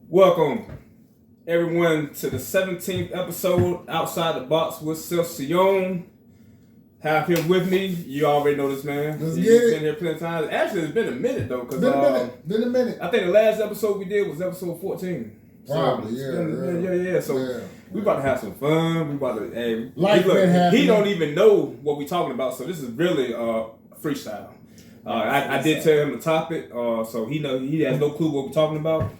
Welcome, everyone, to the 17th episode Outside the Box with SethSiyon. Have him with me. You already know this man. Let's He's get it. been here plenty of times. Actually, it's been a minute though, because Been a minute. I think the last episode we did was episode 14. Probably, yeah. So we about to have some fun. We about to. Hey, Life been happening. he don't even know what we talking about, so this is really freestyle. I did tell him the topic, so he has no clue what we're talking about.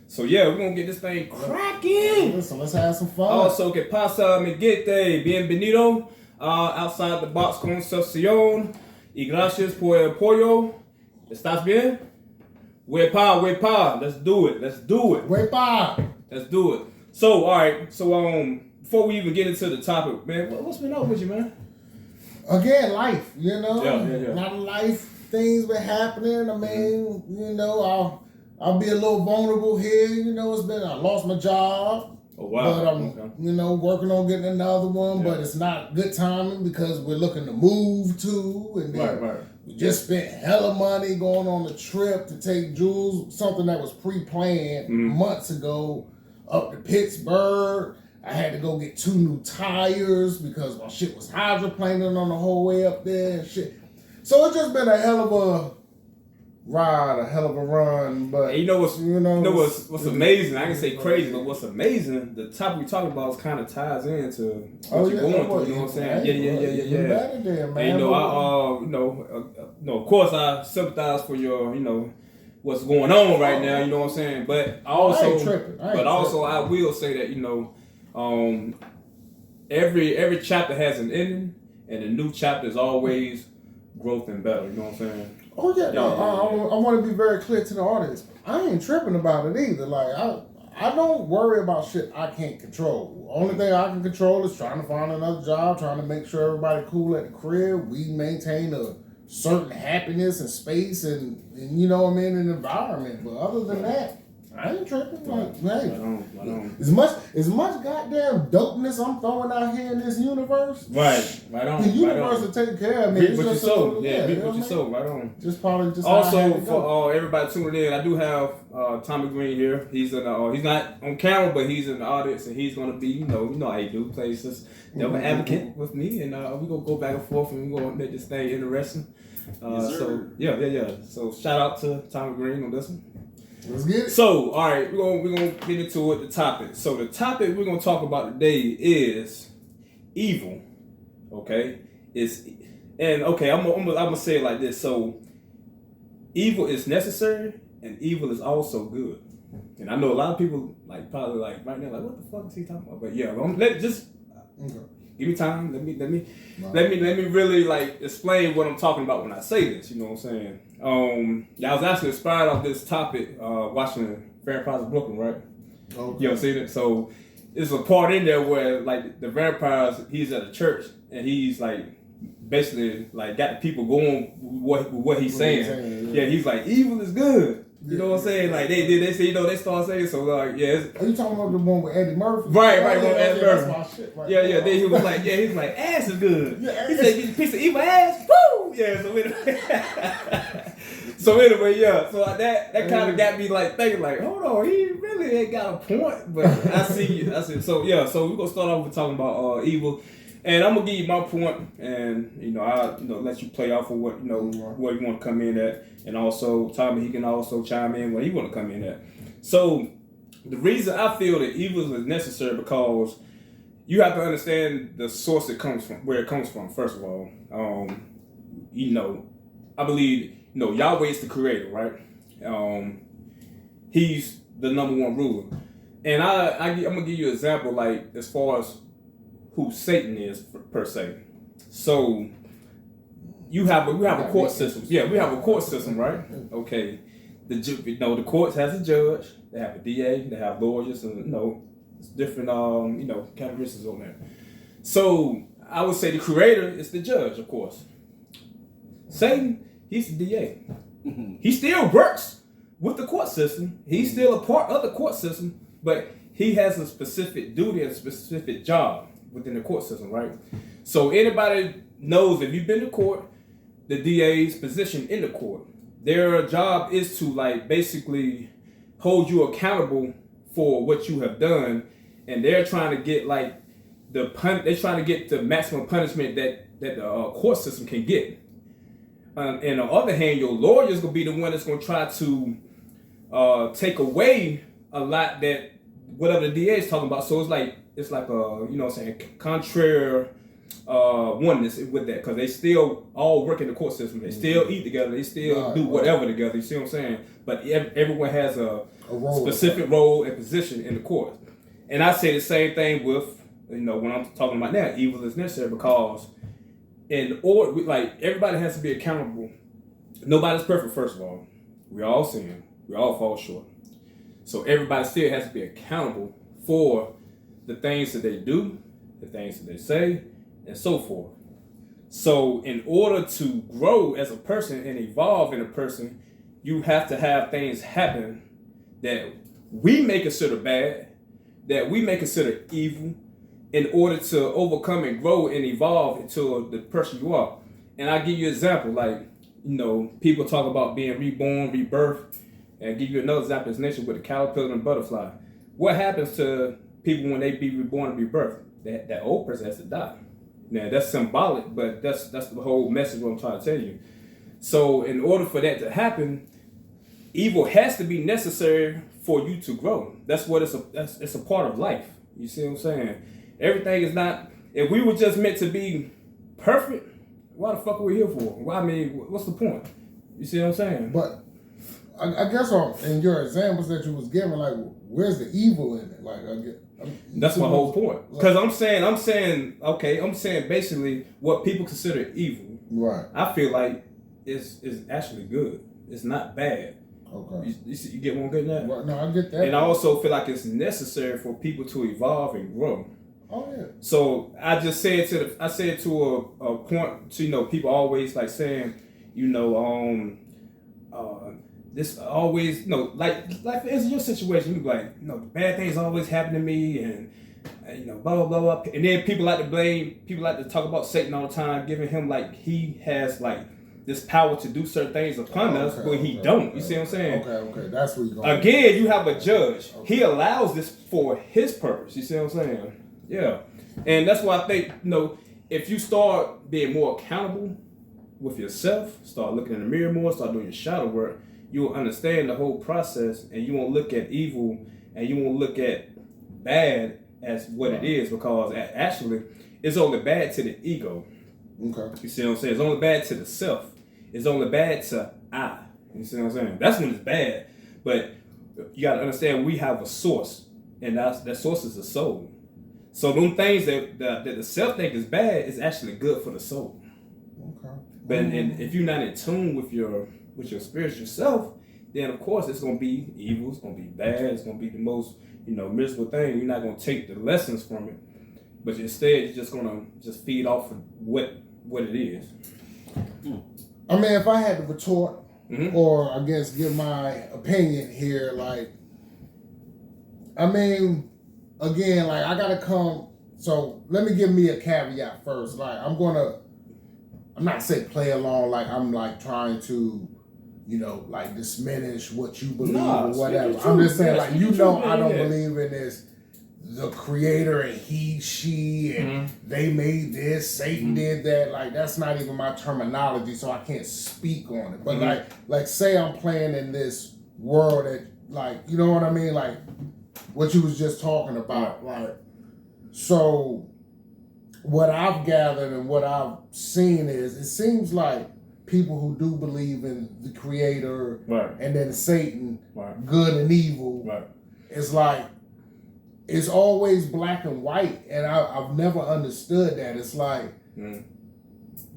So yeah, we're gonna get this thing cracking. So let's have some fun. Also, que pasa, mi gente? Bienvenido. Outside the box con SethSiyon. Y gracias por el apoyo. ¿Estás bien? Wepa. Let's do it. Wepa. Let's do it. So, all right. So, before we even get into the topic, man, what's been up with you, man? Again, life. You know, Yeah. a lot of life things been happening. I mean, you know, I'll be a little vulnerable here. You know, I lost my job. Oh wow. But I'm, you know, working on getting another one. But it's not good timing because we're looking to move too, and then Right. we just spent hella money going on a trip to take Jules, something that was pre-planned months ago, up to Pittsburgh. I had to go get 2 new tires because my shit was hydroplaning on the whole way up there and shit. So it's just been a hell of a ride, a hell of a run. But And you know what's amazing? I can say crazy, but what's amazing? The topic we're talking about kind of ties into what you're going through. You know what I'm saying? Yeah. Better than, man. And, of course, I sympathize for your, what's going on right now. You know what I'm saying? But I also, I will say that every chapter has an ending, and a new chapter is always growth and better. You know what I'm saying? Oh yeah, I want to be very clear to the audience. I ain't tripping about it either. Like I don't worry about shit I can't control. Only thing I can control is trying to find another job, trying to make sure everybody cool at the crib. We maintain a certain happiness and space and you know what I mean, an environment. But other than that, I ain't tripping. Like, hey, I don't. As much goddamn dopeness I'm throwing out here in this universe. Right on. The universe will take care of me. Reap what you sow. Reap what you sow. Right on. Also, for everybody tuning in, I do have Tommy Green here. He's he's not on camera, but he's in the audience, and he's gonna be, you know how he do, plays this devil advocate with me, and we gonna go back and forth, and we gonna make this thing interesting. So yeah. So shout out to Tommy Green on this one. Let's get it. So, all right, we're gonna get into it. The topic. So, the topic we're gonna talk about today is evil. Okay, I'm gonna say it like this. So, evil is necessary, and evil is also good. And I know a lot of people probably right now what the fuck is he talking about? But yeah, give me time. Let me really explain what I'm talking about when I say this. You know what I'm saying? I was actually inspired off this topic watching Vampires of Brooklyn, right? Okay. You know, see that? So there's a part in there where the vampires, he's at a church and he's basically got the people going with what he's saying. Yeah, he's like, evil is good. You know what I'm saying? They say, they start saying so. Are you talking about the one with Eddie Murphy? Right, Eddie Murphy. That's my shit. Right. Yeah. Then he was like, ass is good. Yeah, he said, you piece of evil ass. Woo! Yeah. So anyway, So that kind of got me thinking hold on, he really ain't got a point. But I see you. So we're gonna start off with talking about evil. And I'm gonna give you my point, and I'll let you play off of what where you want to come in at, and also Tommy, he can also chime in where he want to come in at. So the reason I feel that evil is necessary because you have to understand the source it comes from, where it comes from. First of all, I believe Yahweh is the creator, right? He's the number one ruler, and I'm gonna give you an example as far as who Satan is per se. So we have a court system. Yeah, we have a court system, right? Okay. The courts has a judge. They have a DA. They have lawyers, and it's different characteristics on there. So I would say the creator is the judge, of course. Satan, he's the DA. He still works with the court system. He's still a part of the court system, but he has a specific duty and a specific job within the court system, right? So anybody knows if you've been to court, the DA's position in the court, their job is to basically hold you accountable for what you have done, and they're trying to get like they're trying to get the maximum punishment that the court system can get. And on the other hand, your lawyer's gonna be the one that's gonna try to take away a lot that whatever the DA is talking about. So it's like you know what I'm saying, contrary oneness with that, because they still all work in the court system. They still eat together. They still do whatever together. You see what I'm saying? But everyone has a specific role and position in the court. And I say the same thing with, you know, when I'm talking about now, evil is necessary, because like everybody has to be accountable. Nobody's perfect, first of all. We all sin. We all fall short. So everybody still has to be accountable for the things that they do, the things that they say, and so forth. So in order to grow as a person and evolve in a person, you have to have things happen that we may consider bad, that we may consider evil, in order to overcome and grow and evolve into the person you are. And I give you an example, like, you know, people talk about being reborn, rebirth, and I'll give you another example with the caterpillar and butterfly. What happens to people when they be reborn and rebirth? That old person has to die. Now that's symbolic, but that's the whole message what I'm trying to tell you. So in order for that to happen, evil has to be necessary for you to grow. That's what it's a part of life. You see what I'm saying? Everything is not. If we were just meant to be perfect, why the fuck are we here for? Well, I mean, what's the point? You see what I'm saying? But I guess in your examples that you was giving, like, where's the evil in it? Like, that's my whole point. Because I'm saying basically what people consider evil. Right. I feel like is actually good. It's not bad. Okay. You get what I'm getting at? Right. No, I get that. And I also feel like it's necessary for people to evolve and grow. Oh yeah. So I just said to a point to, you know, people always like saying, you know, this always, you know, like it's your situation, you be like, you know, bad things always happen to me, and you know, blah blah blah blah. And then people like to talk about Satan all the time, giving him like he has like this power to do certain things upon us, but he don't. You see what I'm saying? Okay. That's where you're going. Again, you have a judge. Okay. He allows this for his purpose. You see what I'm saying? Yeah. And that's why I think, you know, if you start being more accountable with yourself, start looking in the mirror more, start doing your shadow work, you will understand the whole process, and you won't look at evil and you won't look at bad as what it is, because actually it's only bad to the ego. Okay. You see what I'm saying? It's only bad to the self. It's only bad to I. You see what I'm saying? That's when it's bad. But you got to understand, we have a source, and that source is the soul. So them things that the self think is bad is actually good for the soul. Okay. But and if you're not in tune with your spiritual self, then of course it's gonna be evil. It's gonna be bad. It's gonna be the most, you know, miserable thing. You're not gonna take the lessons from it, but instead you're just gonna feed off of what it is. I mean, if I had to retort, or I guess give my opinion here, like, I mean, again, like, I gotta come. So let me give me a caveat first. Like, I'm not saying play along, like I'm like trying to, you know, like diminish what you believe or whatever. I'm just saying, like, you know, I don't believe in this. The creator and he, she, and they made this, Satan did that. Like, that's not even my terminology, so I can't speak on it. But like say I'm playing in this world that, like, you know what I mean? Like what you was just talking about. Like, so what I've gathered and what I've seen is, it seems like people who do believe in the creator and then Satan, good and evil, it's like, it's always black and white, and I've never understood that. It's like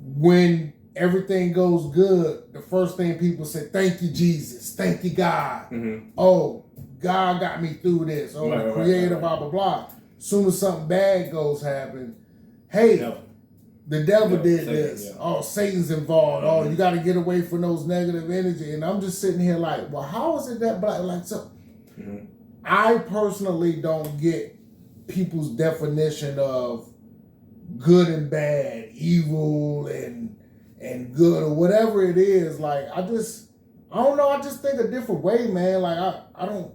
when everything goes good, the first thing people say, thank you, Jesus, thank you, God. Oh, God got me through this. Oh, the creator, blah, blah, blah. Soon as something bad happen, hey, the devil did this. Yeah. Oh, Satan's involved. Oh, you got to get away from those negative energy. And I'm just sitting here like, well, how is it that black? Like, so I personally don't get people's definition of good and bad, evil and good, or whatever it is. Like, I don't know. I just think a different way, man. Like, I don't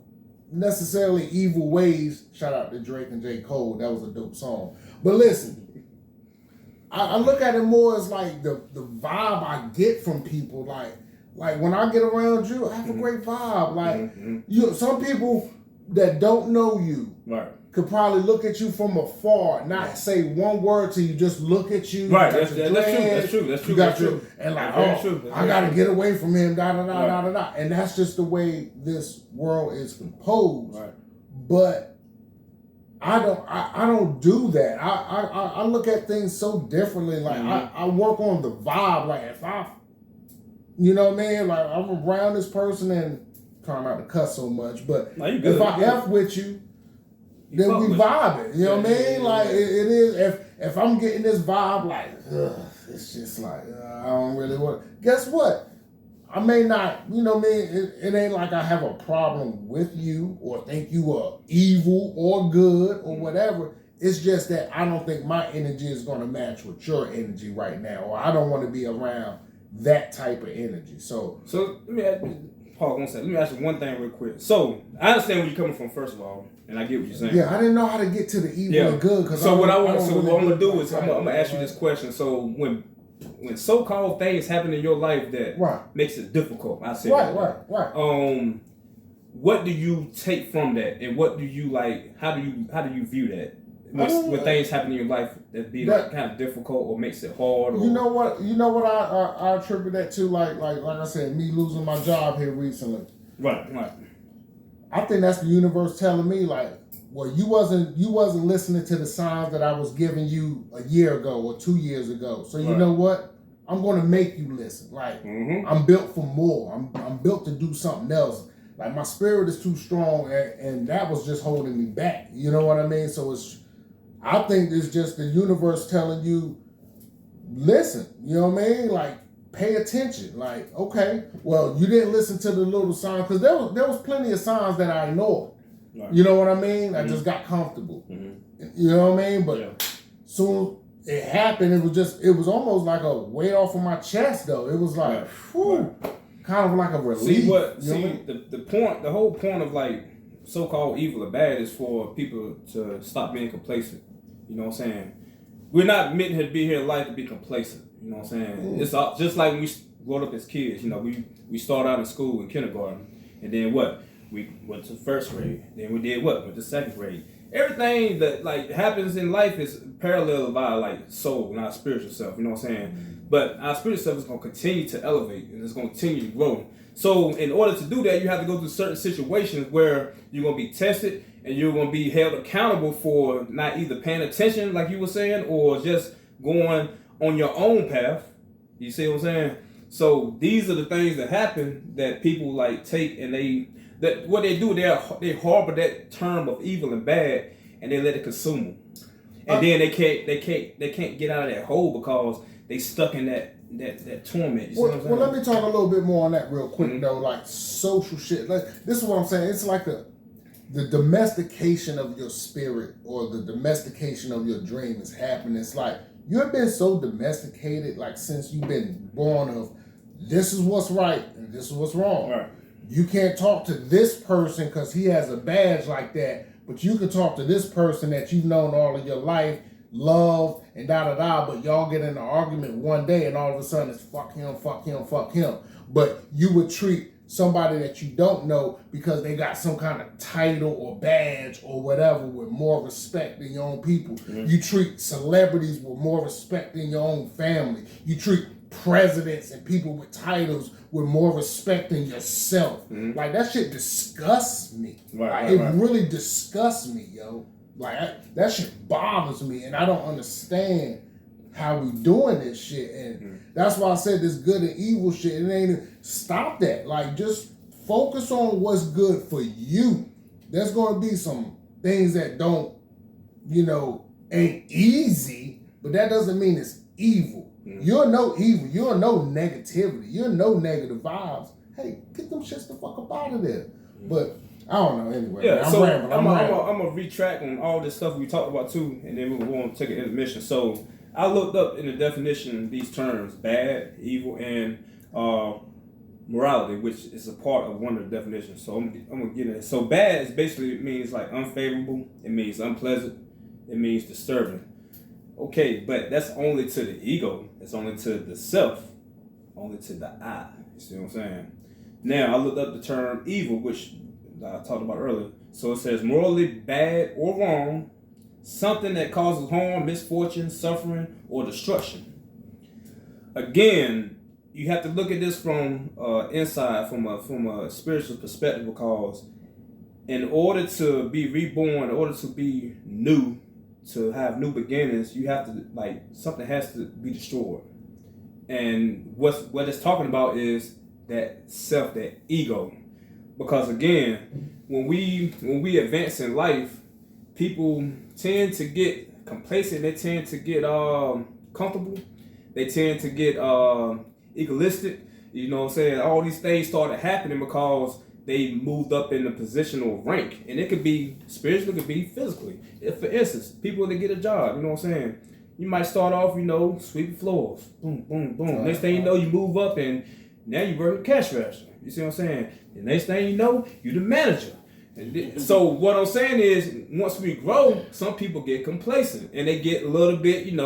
necessarily evil ways. Shout out to Drake and J. Cole. That was a dope song. But listen, I look at it more as like the vibe I get from people. Like when I get around you, I have a great vibe. Like some people that don't know you could probably look at you from afar, not say one word to you, just look at you. Right, that's true. You got and like, I gotta get away from him, da da da da da da. And that's just the way this world is composed. Right. But I don't do that. I look at things so differently. Like I work on the vibe. Like if you know what I mean? Like I'm around this person and trying not to cuss so much, but if I F with you, then we vibing. You know what I mean? Like it is. If I'm getting this vibe, like it's just like I don't really want. Guess what? I may not. You know what I mean? It ain't like I have a problem with you or think you are evil or good or whatever. It's just that I don't think my energy is going to match with your energy right now, or I don't want to be around that type of energy. So let me ask you, Paul, one second. Let me ask you one thing real quick. So I understand where you're coming from, first of all, and I get what you're saying. Yeah, I didn't know how to get to the evil and good. So what I'm gonna do is I'm gonna ask you this question. So when so-called things happen in your life that makes it difficult, I say right. What do you take from that, and what do you like? How do you view that? When things happen in your life that be like kind of difficult or makes it hard, or you know what I attribute that to, like I said, me losing my job here recently. Right. I think that's the universe telling me, like, well, you wasn't listening to the signs that I was giving you a year ago or 2 years ago. So you know what? I'm going to make you listen. Like I'm built for more. I'm built to do something else. Like my spirit is too strong, and that was just holding me back. You know what I mean? So I think it's just the universe telling you, listen, you know what I mean? Like, pay attention. Like, okay, well, you didn't listen to the little signs, because there was plenty of signs that I ignored. Right. You know what I mean? I just got comfortable. You know what I mean? But soon it happened, it was almost like a weight off of my chest, though. It was like, kind of like a relief. The whole point of like so-called evil or bad is for people to stop being complacent. You know what I'm saying? We're not meant to be here in life to be complacent. You know what I'm saying? It's all, just like when we grew up as kids. You know, we started out in school in kindergarten, and then what? We went to first grade. Then we did what? Went to second grade. Everything that like happens in life is parallel by like soul, not spiritual self. You know what I'm saying? But our spiritual self is going to continue to elevate, and it's going to continue to grow. So in order to do that, you have to go through certain situations where you're going to be tested and you're going to be held accountable for not either paying attention, like you were saying, or just going on your own path. You see what I'm saying? So these are the things that happen that people like take, and what they do, they harbor that term of evil and bad, and they let it consume them. And then they can't get out of that hole because they stuck in that torment. You see what I'm saying? Well, let me talk a little bit more on that real quick though. Like social shit. Like this is what I'm saying. It's like the domestication of your spirit or the domestication of your dream is happening. It's like you have been so domesticated, like since you've been born, of this is what's right and this is what's wrong. Right. You can't talk to this person because he has a badge like that, but you can talk to this person that you've known all of your life, love, and da-da-da, but y'all get in an argument one day and all of a sudden it's fuck him, fuck him, fuck him. But you would treat somebody that you don't know because they got some kind of title or badge or whatever with more respect than your own people. You treat celebrities with more respect than your own family. You treat presidents and people with titles with more respect than yourself. Like that shit disgusts me. It really disgusts me, yo. Like that shit bothers me, and I don't understand how we doing this shit. And that's why I said this good and evil shit. It ain't stop that. Like just focus on what's good for you. There's gonna be some things that don't, ain't easy, but that doesn't mean it's evil. You'll know evil. You'll know negativity. You'll know negative vibes. Hey, get them shits the fuck up out of there. But I don't know. Anyway, yeah. So I'm gonna retract on all this stuff we talked about too, and then we'll go on to take an intermission. So I looked up in the definition these terms: bad, evil, and morality, which is a part of one of the definitions. So I'm gonna get it. So bad is basically it means like unfavorable. It means unpleasant. It means disturbing. Okay, but that's only to the ego. It's only to the self. Only to the I. You see what I'm saying? Now I looked up the term evil, which I talked about earlier. So it says morally bad or wrong, something that causes harm, misfortune, suffering, or destruction. Again, you have to look at this from inside, from a spiritual perspective, because in order to be reborn, in order to be new, to have new beginnings, you have to something has to be destroyed. And what it's talking about is that self, that ego, because again, when we advance in life, people tend to get complacent. They tend to get comfortable. They tend to get egoistic. You know what I'm saying? All these things started happening because they moved up in the positional rank. And it could be spiritually, it could be physically. If, for instance, people that get a job, you know what I'm saying? You might start off, sweeping floors. Boom, boom, boom. Next thing you know, you move up and now you work at cash register. You see what I'm saying? The next thing you know, you're the manager. So what I'm saying is, once we grow, some people get complacent and they get a little bit,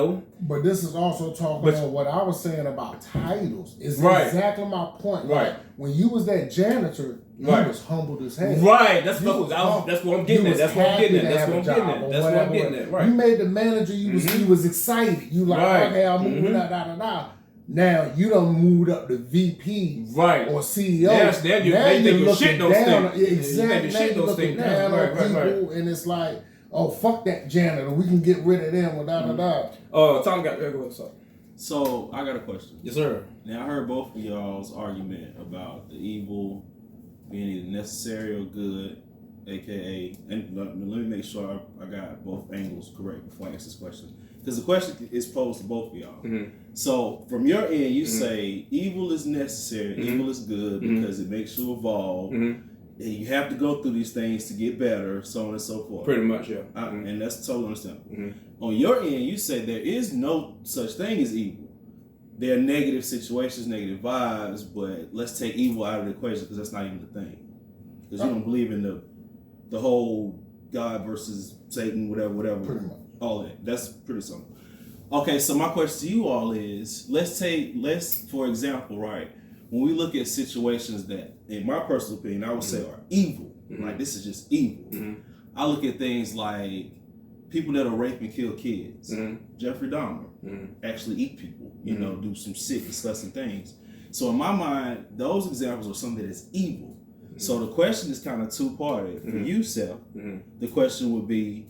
But this is also talking about what I was saying about titles. It's exactly my point. Right. Like, when you was that janitor, you was humbled as hell. Right. That's what I'm getting at. That's what I'm getting at. Right. You made the manager. You was excited. You like, okay, I'm moving da. Now you done moved up to VP or CEO. Yes, now you're looking down. Exactly. Now you're looking down on people, and it's like, oh, fuck that janitor. We can get rid of them without Tom got what's up? So I got a question. Yes, sir. Now I heard both of y'all's argument about the evil being either necessary or good, aka, and let me make sure I got both angles correct before I ask this question. Because the question is posed to both of y'all. Mm-hmm. So from your end, you say evil is necessary, evil is good because it makes you evolve. And you have to go through these things to get better, so on and so forth. Pretty much, yeah. And that's totally understandable. On your end, you say there is no such thing as evil. There are negative situations, negative vibes, but let's take evil out of the equation because that's not even the thing. Because you don't believe in the whole God versus Satan, whatever. Pretty much. All that. That's pretty simple. Okay, so my question to you all is, let's for example, right, when we look at situations that, in my personal opinion, I would say are evil, like this is just evil. I look at things like people that rape and kill kids. Jeffrey Dahmer actually eat people, do some sick, disgusting things. So in my mind, those examples are something that is evil. So the question is kind of two-parted. For you, Seth, the question would be,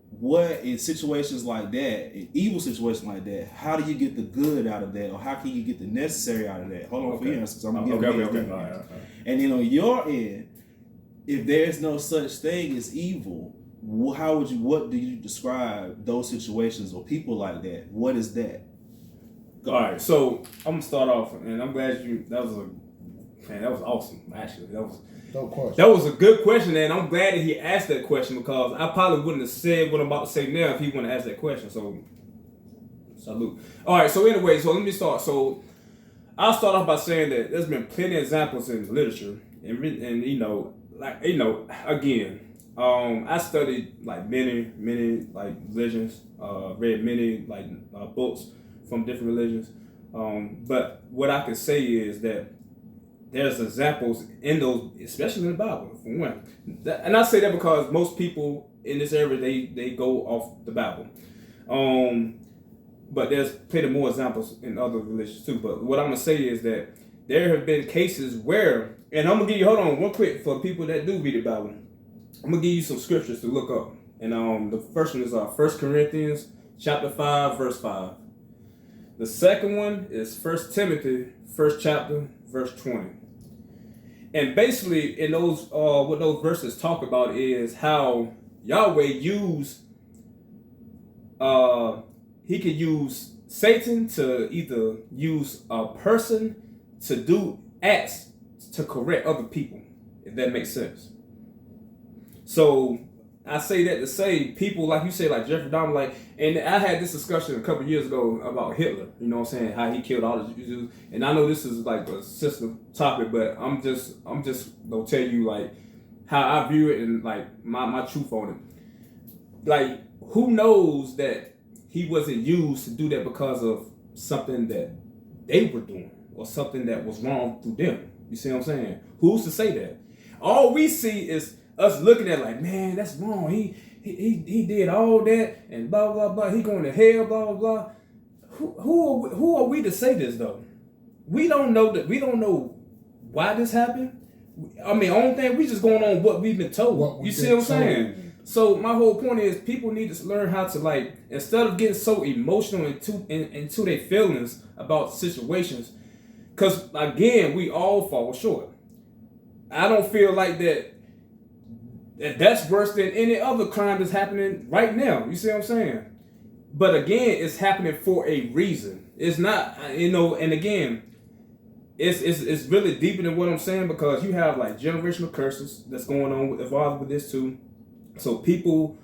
what in situations like that, in evil situations like that, how do you get the good out of that, or how can you get the necessary out of that? Hold on for your answer, because I'm gonna give you right. And then on your end, if there's no such thing as evil, what do you describe those situations or people like that? What is that? All right, so I'm gonna start off, and I'm glad that was awesome. Actually, that was a good question, and I'm glad that he asked that question because I probably wouldn't have said what I'm about to say now if he wouldn't have asked that question. So, salute. All right. So anyway, so let me start. So I'll start off by saying that there's been plenty of examples in literature, and again, I studied many religions, read many books from different religions, but what I can say is that there's examples in those, especially in the Bible, for one. And I say that because most people in this area, they go off the Bible. But there's plenty more examples in other religions too. But what I'm going to say is that there have been cases where, and I'm going to give you, hold on, one quick, for people that do read the Bible, I'm going to give you some scriptures to look up. And the first one is 1 Corinthians chapter 5, verse 5. The second one is 1 Timothy, 1st chapter, verse 20. And basically, in those, what those verses talk about is how Yahweh he could use Satan to either use a person to do acts to correct other people, if that makes sense. So, I say that to say people like you say, like Jeffrey Dahmer, like, and I had this discussion a couple years ago about Hitler. You know what I'm saying? How he killed all the Jews. And I know this is like a system topic, but I'm just gonna tell you like how I view it and like my truth on it. Like, who knows that he wasn't used to do that because of something that they were doing or something that was wrong through them? You see what I'm saying? Who's to say that? All we see is us looking at like, man, that's wrong. He did all that and blah blah blah. He going to hell, blah blah blah. Who are we to say this though? We don't know that. We don't know why this happened. I mean, only thing we just going on what we've been told. You see what I'm saying? So my whole point is people need to learn how to, like, instead of getting so emotional into their feelings about situations, because again, we all fall short. I don't feel like that's worse than any other crime that's happening right now. You see what I'm saying? But again, it's happening for a reason. It's not, and again, it's really deeper than what I'm saying, because you have like generational curses that's going on involved with this too. So people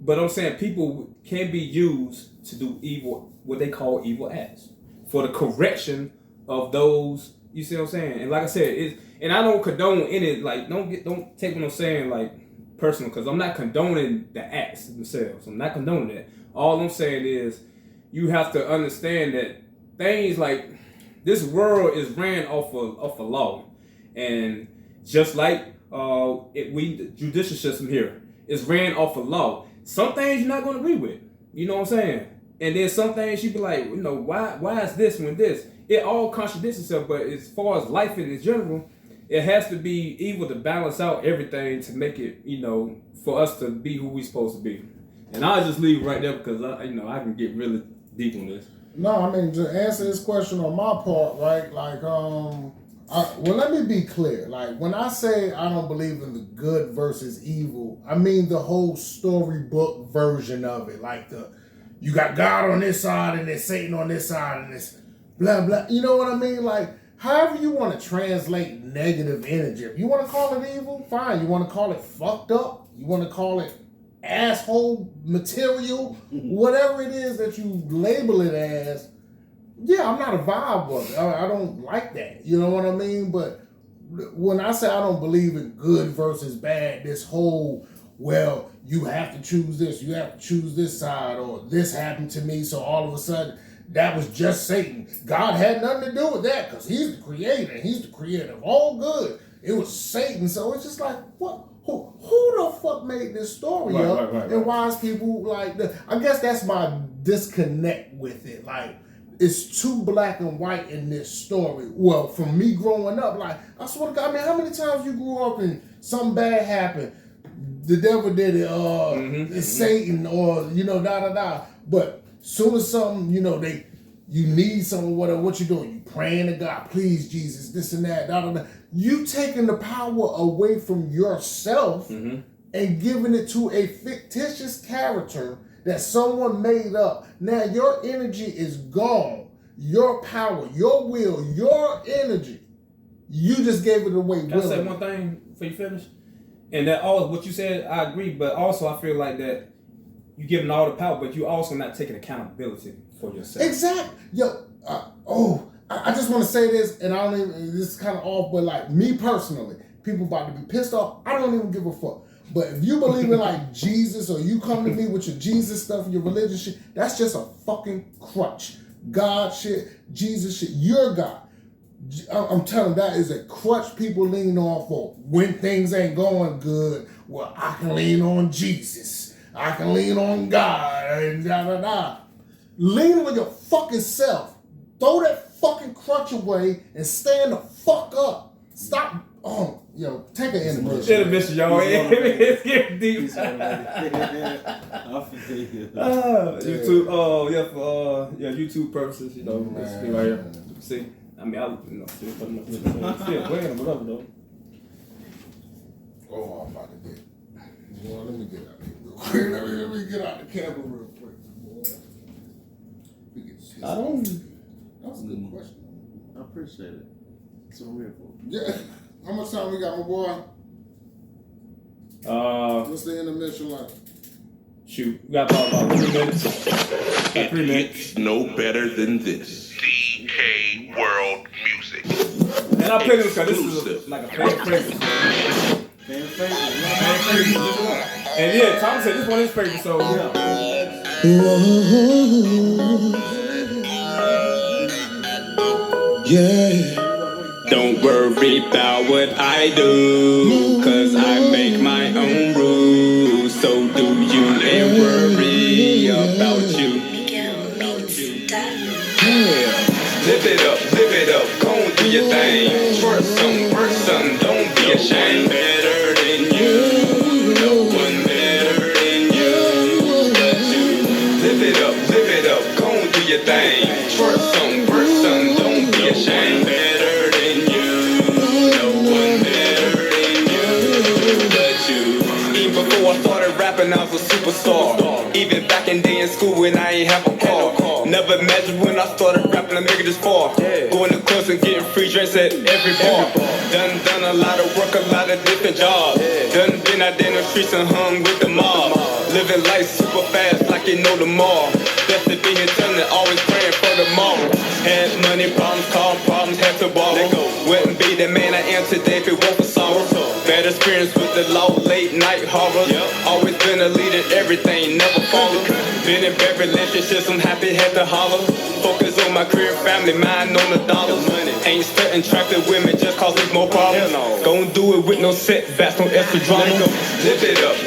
can be used to do evil, what they call evil acts, for the correction of those. You see what I'm saying? And like I said, and I don't condone any, like, don't take what I'm saying like personal, because I'm not condoning the acts themselves. I'm not condoning that. All I'm saying is you have to understand that things like this world is ran off a law, and just like the judicial system here is ran off a law. Some things you're not going to agree with. You know what I'm saying? And then some things you be like, why is this when this? It all contradicts itself. But as far as life in general, it has to be evil to balance out everything to make it, for us to be who we supposed to be. And I'll just leave it right there, because I can get really deep on this. No, I mean, to answer this question on my part, right? Like, well, let me be clear. Like, when I say I don't believe in the good versus evil, I mean the whole storybook version of it. Like, you got God on this side and there's Satan on this side and this blah, blah. You know what I mean? Like, however you want to translate negative energy. If you want to call it evil, fine. You want to call it fucked up? You want to call it asshole material? Whatever it is that you label it as, yeah, I'm not a vibe of it. I don't like that. You know what I mean? But when I say I don't believe in good versus bad, this whole, well, you have to choose this, you have to choose this side, or this happened to me, so all of a sudden, that was just Satan. God had nothing to do with that, because he's the creator. He's the creator of all good. It was Satan. So it's just like, what? Who the fuck made this story up? Right. And why is people like that? I guess that's my disconnect with it. Like, it's too black and white in this story. Well, from me growing up, like, I swear to God, I mean, how many times you grew up and something bad happened? The devil did it, it's Satan, or, da-da-da. But soon as something, you need something, whatever, what you doing? You praying to God, please, Jesus, this and that, da-da-da. You taking the power away from yourself and giving it to a fictitious character that someone made up. Now your energy is gone. Your power, your will, your energy. You just gave it away. Can I say one thing before you finish? And that all what you said, I agree, but also I feel like that you're giving all the power, but you also not taking accountability for yourself. Exactly. Yo, I just want to say this, and I don't even, this is kind of off, but like me personally, people about to be pissed off. I don't even give a fuck. But if you believe in like Jesus, or you come to me with your Jesus stuff, your religious shit, that's just a fucking crutch. God shit, Jesus shit, you're God. I'm telling you, that is a crutch people lean on for when things ain't going good. Well, I can lean on Jesus. I can lean on God, and da-da-da. Lean on your fucking self. Throw that fucking crutch away and stand the fuck up. Stop. Take an intermission. Intermission, y'all. It's getting deep. YouTube. YouTube purposes. This right here. See, I mean, still playing whatever though. Oh, I'm about to get. Boy, let me get out of here real quick. Let me get out the camera real quick, boy. That was a good question. I appreciate it. That's what I'm here for. Yeah. How much time we got, my boy? What's the intermission like? Shoot, we got about 3 minutes. About 3 minutes. It's no better than this. DK World Music. And I play this because this is like a fan favorite. Fan favorite. And yeah, Tom said this one is favorite, so yeah. Yeah. Don't worry about what I do, cause I make my own rules. So do you and worry about you. Live it up, go and do your thing. Twerk some, don't be ashamed. Better than you, no one better than you but you. Live it up, go and do your thing. Twerk some, don't be ashamed. Better than you, no one better than you but you. Even before I started rapping, I was a superstar. Even back in day in school when I ain't have a car. Never imagined when I started rapping I make it this far. Going to clubs and getting free drinks at every bar. Done a lot of work, a lot of different jobs. Done been out there in the streets and hung with the mob. Living life super fast like you know tomorrow. Best to be here telling, always praying for tomorrow. Had money problems, car problems, had to borrow. Wouldn't be the man I am today if it weren't for sorrow. Bad experience with the law, late night horror. Always been a leader, everything, never follow. Been in bad relationships, I'm happy, had to holler. Focus on my career, family, mind on the dollars. Ain't starting traffic with me just cause there's more problems. Gon' do it with no setbacks, no extra drama. Live it up,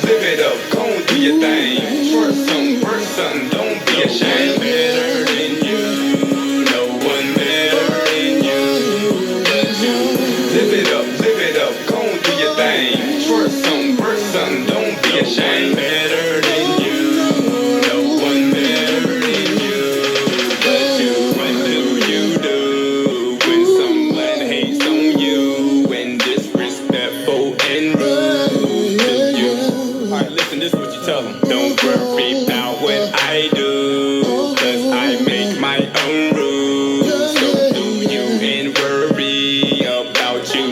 go and do your thing. Twerk some, don't be ashamed. Better than you, no one better than you but you. Live it up, go and do your thing. Twerk some, don't be ashamed. Better than you, no one better than you but you. What do you do when someone hates on you and disrespectful and rude to you? Alright, listen, this is what you tell them. Don't worry about what I do, cause I make my own rules. So do you and worry about you.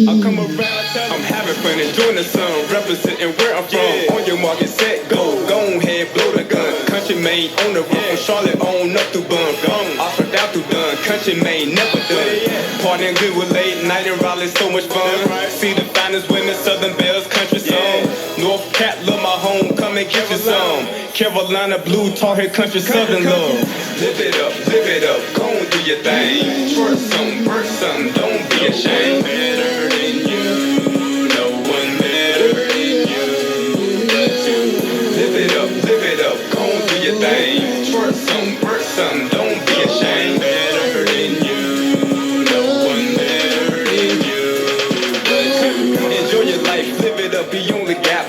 I come around, I'm having fun, enjoying the sun, representing where I'm from. On your market, set, go ahead, blow the gun. Country made on the run, from Charlotte on up through Bun. Oxford out through done, country made never done. Partying good with late night in Raleigh, so much fun. See the finest women, Southern Bells, country song. North Cat, love my home, come and get you some. Carolina blue, tall hair, country, Southern love. Live it up, go and do your thing. Twerk some, don't be ashamed. Better than you, no one better than you but you. Live it up, go and do your thing. Twerk some, don't be ashamed. Better than you, no one better than you but you. Enjoy your life, live it up, you only got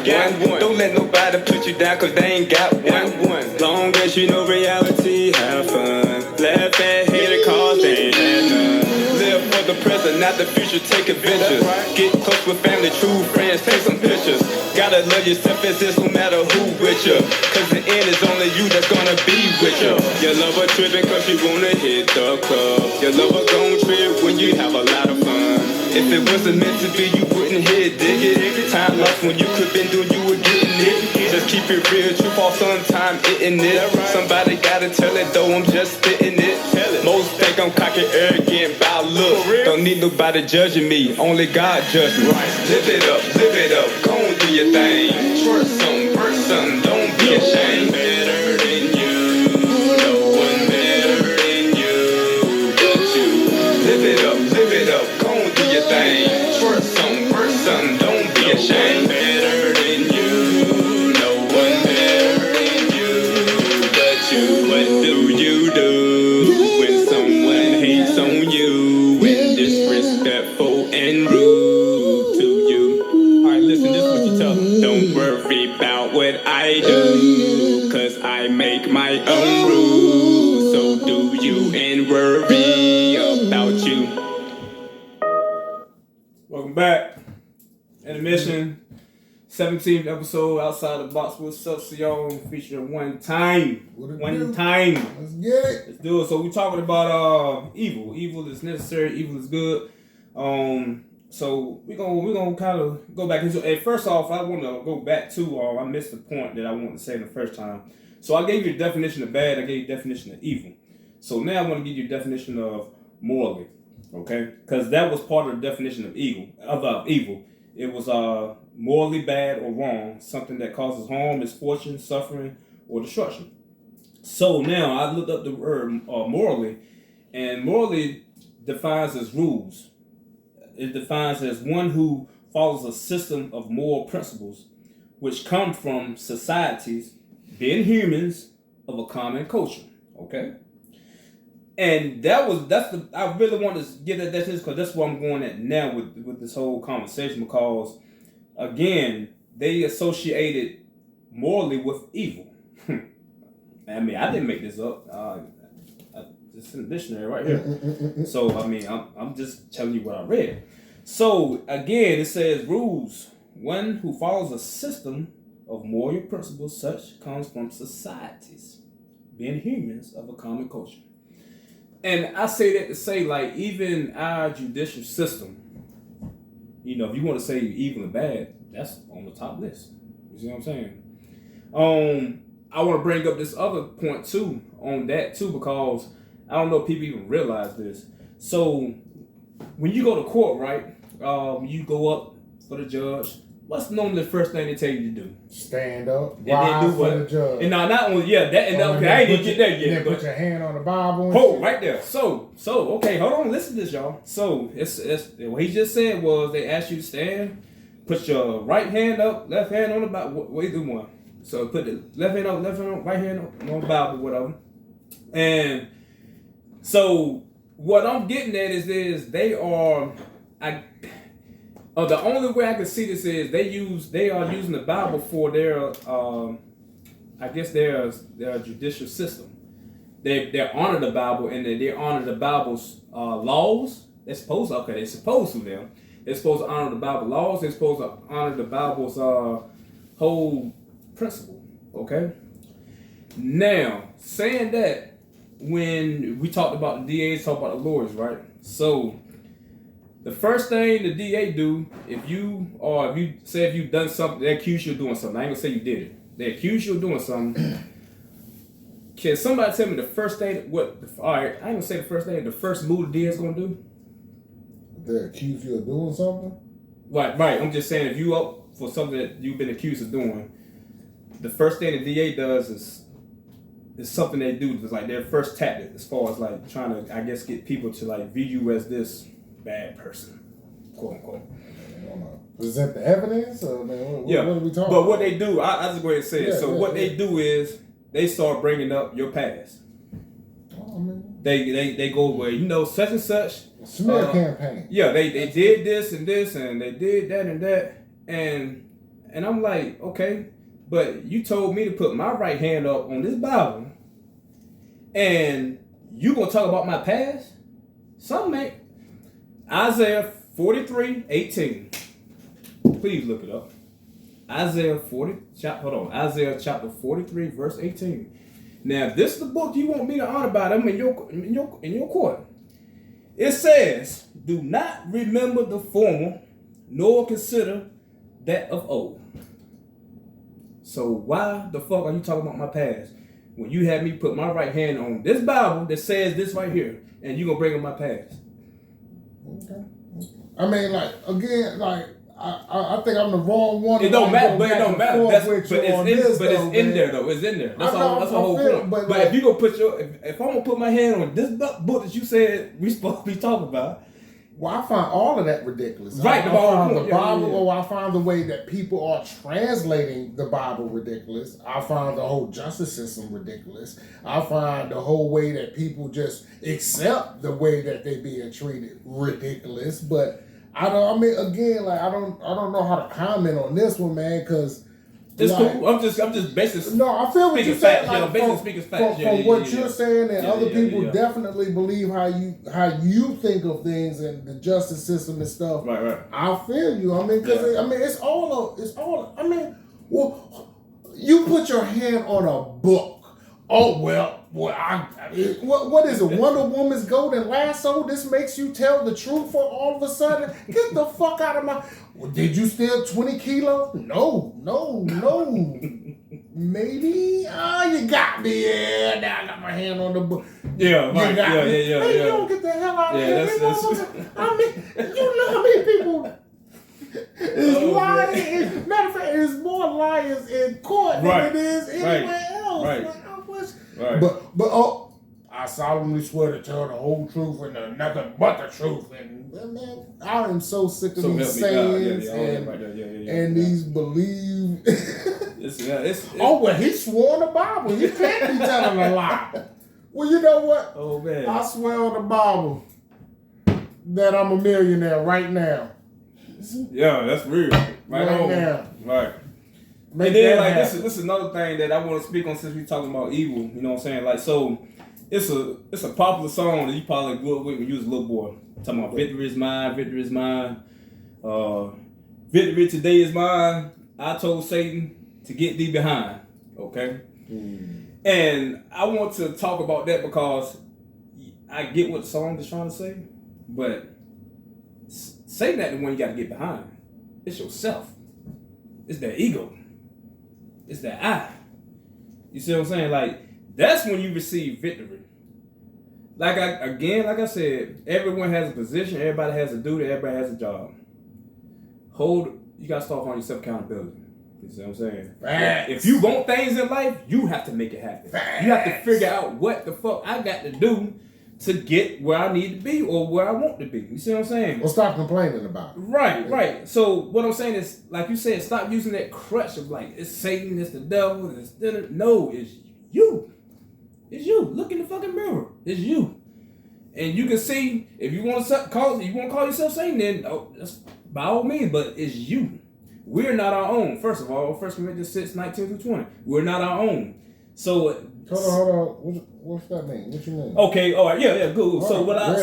one. Don't let nobody put you down, cause they ain't got one. Long as you know reality, have fun. Laugh at hater cause they ain't had none. Live for the present, not the future, take adventures. Get close with family, true friends, take some pictures. Gotta love yourself as this no matter who with you. Cause the end is only you that's gonna be with you. Your lover tripping cause you wanna hit the club. Your lover gon' trip when you have a lot of fun. If it wasn't meant to be, you wouldn't hit, dig it. Time lost when you could been doing, you were getting it. Just keep it real, true false, sometime hitting it. Somebody gotta tell it though, I'm just spitting it. Most think I'm cocky, arrogant, by look. Don't need nobody judging me, only God judge me. Live it up, go and do your thing. Twerk some, don't be ashamed. Better than you, no one better than you but you. Live it up, go and do your thing. Twerk some, don't be ashamed. Better than you, no one better than you but you. What do you do when someone hates on you and disrespectful and rude to you? Alright, listen, this is what you tell them. Don't worry about what I do, cause I make my own rules. So do you and worry about you. Welcome back. Intermission. 17th episode outside the box with SethSiyon featuring One Time. What it One do? Time. Let's get it. Let's do it. So we're talking about evil. Evil is necessary. Evil is good. So we're gonna kind of go back into. And first off, I want to go back to. I missed the point that I wanted to say the first time. So I gave you a definition of bad. I gave you a definition of evil. So now I want to give you a definition of morally. Okay, because that was part of the definition of evil. It was morally bad or wrong, something that causes harm, misfortune, suffering, or destruction. So now I looked up the word morally, and morally defines as rules. It defines as one who follows a system of moral principles which come from societies, being humans, of a common culture. Okay? And I really want to get at that because that's where I'm going at now with this whole conversation, because again, they associated morally with evil. I mean, I didn't make this up. It's in the dictionary right here. So, I mean, I'm just telling you what I read. So, again, it says rules. One who follows a system of moral principles such comes from societies, being humans of a common culture. And I say that to say, like, even our judicial system, you know, if you want to say evil and bad, that's on the top list. You see what I'm saying? I want to bring up this other point too, on that too, because I don't know if people even realize this. So when you go to court, right, you go up for the judge. What's normally the first thing they tell you to do? Stand up. And then do what? For the judge. And now not only that, and okay, I ain't even get there yet. Then put your hand on the Bible. Hold right there. So okay, hold on, listen to this, y'all. So it's what he just said was they asked you to stand, put your right hand up, left hand on the Bible. What you do one? So put the left hand up, right hand on the Bible, whatever. And so what I'm getting at is they are the only way I can see this is they are using the Bible for their I guess their judicial system. They honor the Bible and they honor the Bible's laws. They're supposed to them. They're supposed to honor the Bible laws. They're supposed to honor the Bible's whole principle. Okay. Now, saying that, when we talked about the DAs, talk about the lawyers, right? So the first thing the DA do, if you've done something, they accuse you of doing something. I ain't gonna say you did it. They accuse you of doing something. Can somebody tell me the first thing? All right, I ain't gonna say the first thing. The first move the DA is gonna do. They accuse you of doing something. Right. I'm just saying, if you up for something that you've been accused of doing, the first thing the DA does is something they do. It's like their first tactic as far as like trying to, I guess, get people to like view you as this bad person, quote unquote. Present the evidence? Or, what are we talking about? But what they do, I just go ahead and say it. So what they do is they start bringing up your past. Oh, man. They go where, such and such. Smear campaign. Yeah, they did this and this and they did that and that. And I'm like, okay, but you told me to put my right hand up on this Bible and you gonna talk about my past? Something ain't. Isaiah 43:18. Please look it up. Isaiah chapter 43, verse 18. Now, this is the book you want me to honor by them in your court. It says, "Do not remember the former, nor consider that of old." So why the fuck are you talking about my past when you had me put my right hand on this Bible that says this right here, and you gonna bring up my past? Okay. I mean, like, again, like, I think I'm the wrong one. It don't matter, but it don't matter. It's in there though. It's in there. That's the whole point. But like, if you gonna if I'm gonna put my hand on this book that you said we supposed to be talking about. Well, I find all of that ridiculous. Right, I find the Bible, or I find the way that people are translating the Bible ridiculous. I find the whole justice system ridiculous. I find the whole way that people just accept the way that they being treated ridiculous. But I don't know how to comment on this one, man, because it's cool. I'm just basically. No, I feel what you're saying. From what you're saying, and other people definitely believe how you think of things and the justice system and stuff. Right. I feel you. I mean, because it's all. I mean, well, you put your hand on a book. Oh well, what is it? Wonder Woman's golden lasso? This makes you tell the truth for all of a sudden? Get the fuck out of my. Did you steal 20 kilos? No. Maybe. Oh, you got me. Yeah, now I got my hand on the book. Yeah, right. Yeah. Hey, you don't get the hell out of here. I mean, you know how many people is lying? Matter of fact, there's more liars in court than it is anywhere else. Right. Like, I wish. Right. But I solemnly swear to tell the whole truth and nothing but the truth. And man, I am so sick of these sayings and these believe. Well, he swore on the Bible. You can't be telling a lie. Well, you know what? Oh man, I swear on the Bible that I'm a millionaire right now. Yeah, that's real. Right now. Right. Make and then that this is another thing that I want to speak on since we talking about evil. You know what I'm saying? Like, so it's a popular song that you probably grew up with when you was a little boy. Talking about victory is mine, victory is mine. Victory today is mine. I told Satan to get thee behind. Okay? And I want to talk about that because I get what the song is trying to say, but Satan ain't the one you got to get behind. It's yourself. It's that ego. It's that I. You see what I'm saying? Like, that's when you receive victory. Like I said, everyone has a position, everybody has a duty, everybody has a job. You gotta start on yourself accountability. You see what I'm saying? Facts. If you want things in life, you have to make it happen. Facts. You have to figure out what the fuck I got to do to get where I need to be or where I want to be. You see what I'm saying? Well, stop complaining about it. Right. So what I'm saying is, like you said, stop using that crutch of like, it's Satan, it's the devil, no, it's you. It's you. Look in the fucking mirror. It's you. And you can see, if you want to call yourself Satan, then that's by all means, but it's you. We're not our own. First of all, 1 Corinthians 6:19-20. We're not our own. So hold on. What's that mean? What you mean? Okay, all right, yeah, good. So when I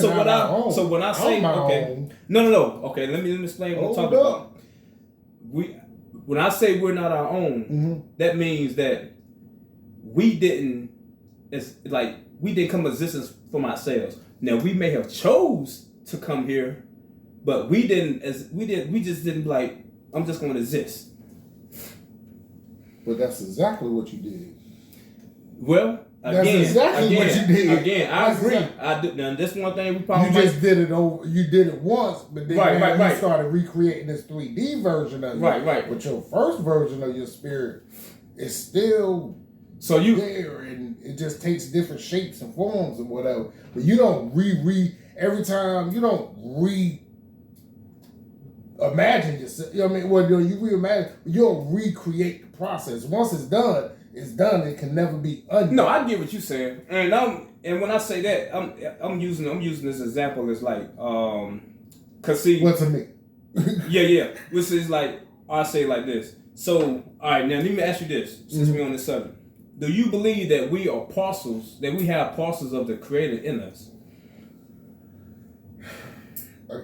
say okay, no. Okay, let me explain what I'm talking about. When I say we're not our own, that means that we didn't come to existence from ourselves. Now we may have chose to come here, but we just didn't like, I'm just going to exist. But that's exactly what you did. Well, what you did. Again, I agree. I do. Now, this one thing we probably just did it over. You did it once, but then you started recreating this 3D version of it. Right. But your first version of your spirit is still there, and it just takes different shapes and forms and whatever. But you don't every time. You don't imagine yourself. You know what I mean? Well, you reimagine. You don't recreate the process. Once it's done. It's done. It can never be undone. No, I get what you're saying, and when I say that, I'm using this example as like, cause see, what to me? yeah, which is like, I say it like this. So, all right, now let me ask you this, since we're on this subject. Do you believe that we are parcels, that we have parcels of the Creator in us?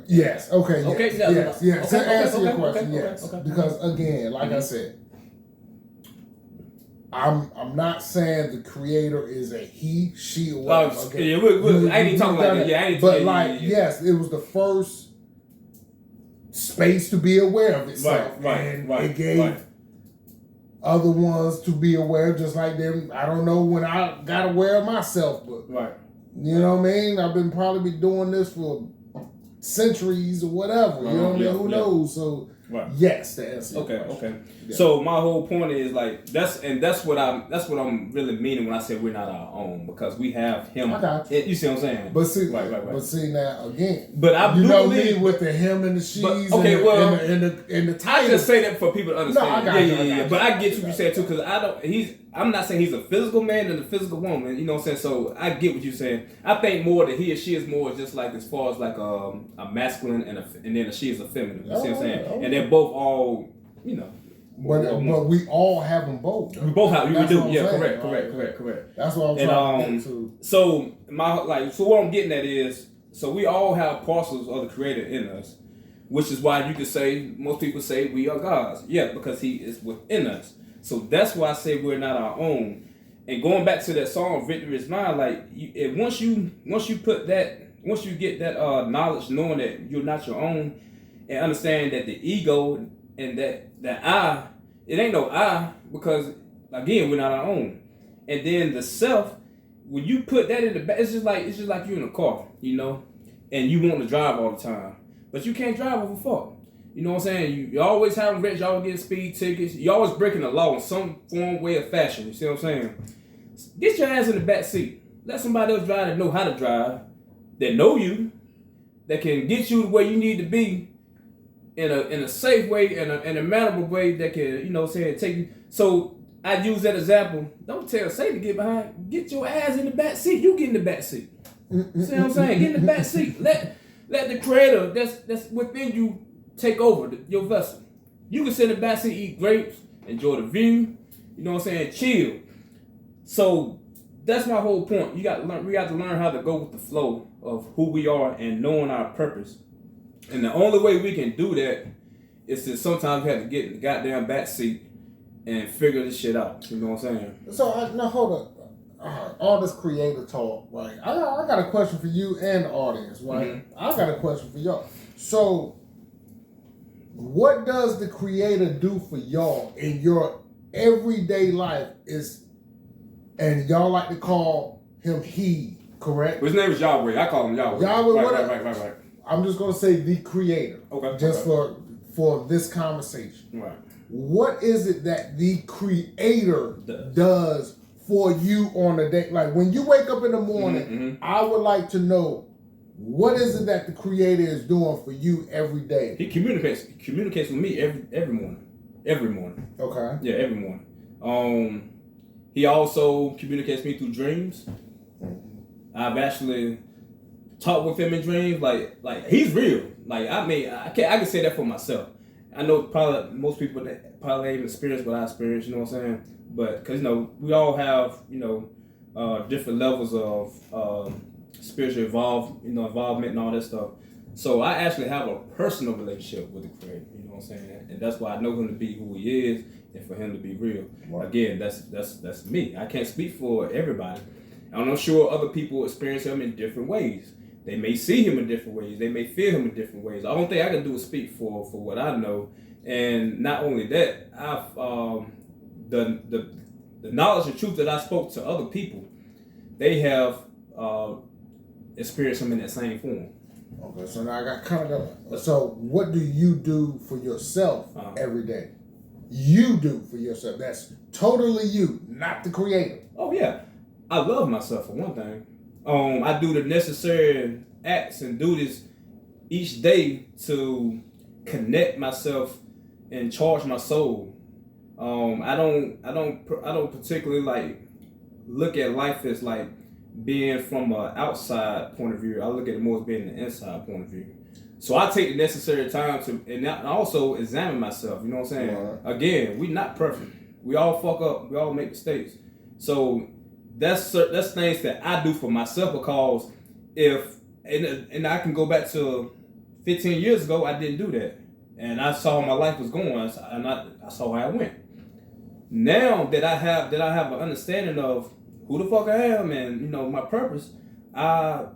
Yes. Okay. Okay. Yes. Yes. Okay, To answer your question, okay, yes. okay. Because again, like I said, I'm not saying the Creator is a he, she, or whatever. Okay. Yeah, I ain't even talking like that. Yeah, I ain't. But yes, it was the first space to be aware of itself, and it gave other ones to be aware, just like them. I don't know when I got aware of myself, but you know what I mean. I've been probably doing this for centuries or whatever. You know what I mean? Who knows? So. Yes, the answer. Okay. Yeah. So my whole point is like that's what I'm really meaning when I say we're not our own, because we have him. I got you. You see what I'm saying? But see, But see now again. But I do believe with the him and the she's. And the title. I just say that for people to understand. No, I got you. But I get what you said too, because I'm not saying he's a physical man and a physical woman. You know what I'm saying? So I get what you're saying. I think more that he or she is more just like as far as like a masculine and then a she is a feminine. You see what I'm saying? Okay. And they're both all, you know. But we all have them both. We both have. We do. Yeah. Correct. That's what I'm trying to get to. So what I'm getting at is, so we all have parcels of the Creator in us, which is why you could say, most people say we are God's. Yeah, because He is within us. So that's why I say we're not our own. And going back to that song, "Victory Is Mine," like once you get that knowledge, knowing that you're not your own, and understand that the ego and that I, it ain't no I, because again we're not our own. And then the self, when you put that in the back, it's just like you in a car, you know, and you want to drive all the time, but you can't drive over fuck. You know what I'm saying? You always having wrecks, you always getting speed tickets, you always breaking the law in some form, way, or fashion. You see what I'm saying? Get your ass in the back seat. Let somebody else drive that know how to drive, that know you, that can get you where you need to be in a safe way, in a mannerable way that can, you know what I'm saying, take you. So I use that example. Don't tell Satan to get behind. Get your ass in the back seat. You get in the back seat. See what I'm saying? Get in the back seat. Let the creator that's within you take over your vessel. You can sit in the back seat, eat grapes, enjoy the view. You know what I'm saying? Chill. So that's my whole point. We got to learn how to go with the flow of who we are and knowing our purpose. And the only way we can do that is to sometimes we have to get in the goddamn back seat and figure this shit out. You know what I'm saying? So now hold up. All this creator talk, right? I got a question for you and the audience, right? Mm-hmm. I got a question for y'all. So, what does the creator do for y'all in your everyday life? And y'all like to call him he, correct? His name is Yahweh. I call him Yahweh. Yahweh, Right. I'm just gonna say the creator. Okay. Just for this conversation. Right. What is it that the creator does for you on a day? Like when you wake up in the morning, I would like to know, what is it that the creator is doing for you every day? He communicates with me every morning. Every morning. Okay. Yeah, every morning. He also communicates with me through dreams. I've actually talked with him in dreams. Like he's real. Like I can say that for myself. I know probably most people that probably ain't experienced what I experienced. You know what I'm saying? But because we all have different levels of spiritual involvement and all that stuff. So I actually have a personal relationship with the Creator. You know what I'm saying? And that's why I know him to be who he is and for him to be real. Right. Again, that's me. I can't speak for everybody. I'm sure other people experience him in different ways. They may see him in different ways. They may feel him in different ways. The only thing I can do is speak for what I know. And not only that, I've the knowledge and truth that I spoke to other people, they have experienced him in that same form. Okay, so now I got kind of so what do you do for yourself every day? You do for yourself. That's totally you, not the creator. Oh yeah, I love myself for one thing. I do the necessary acts and duties each day to connect myself and charge my soul. I don't particularly like look at life as like being from an outside point of view. I look at it more as being an inside point of view. So I take the necessary time to and also examine myself. You know what I'm saying? Right. Again, we not perfect. We all fuck up. We all make mistakes. So that's things that I do for myself, because and I can go back to 15 years ago, I didn't do that, and I saw how my life was going, and I saw how it went. Now that I have an understanding of who the fuck I am and my purpose, I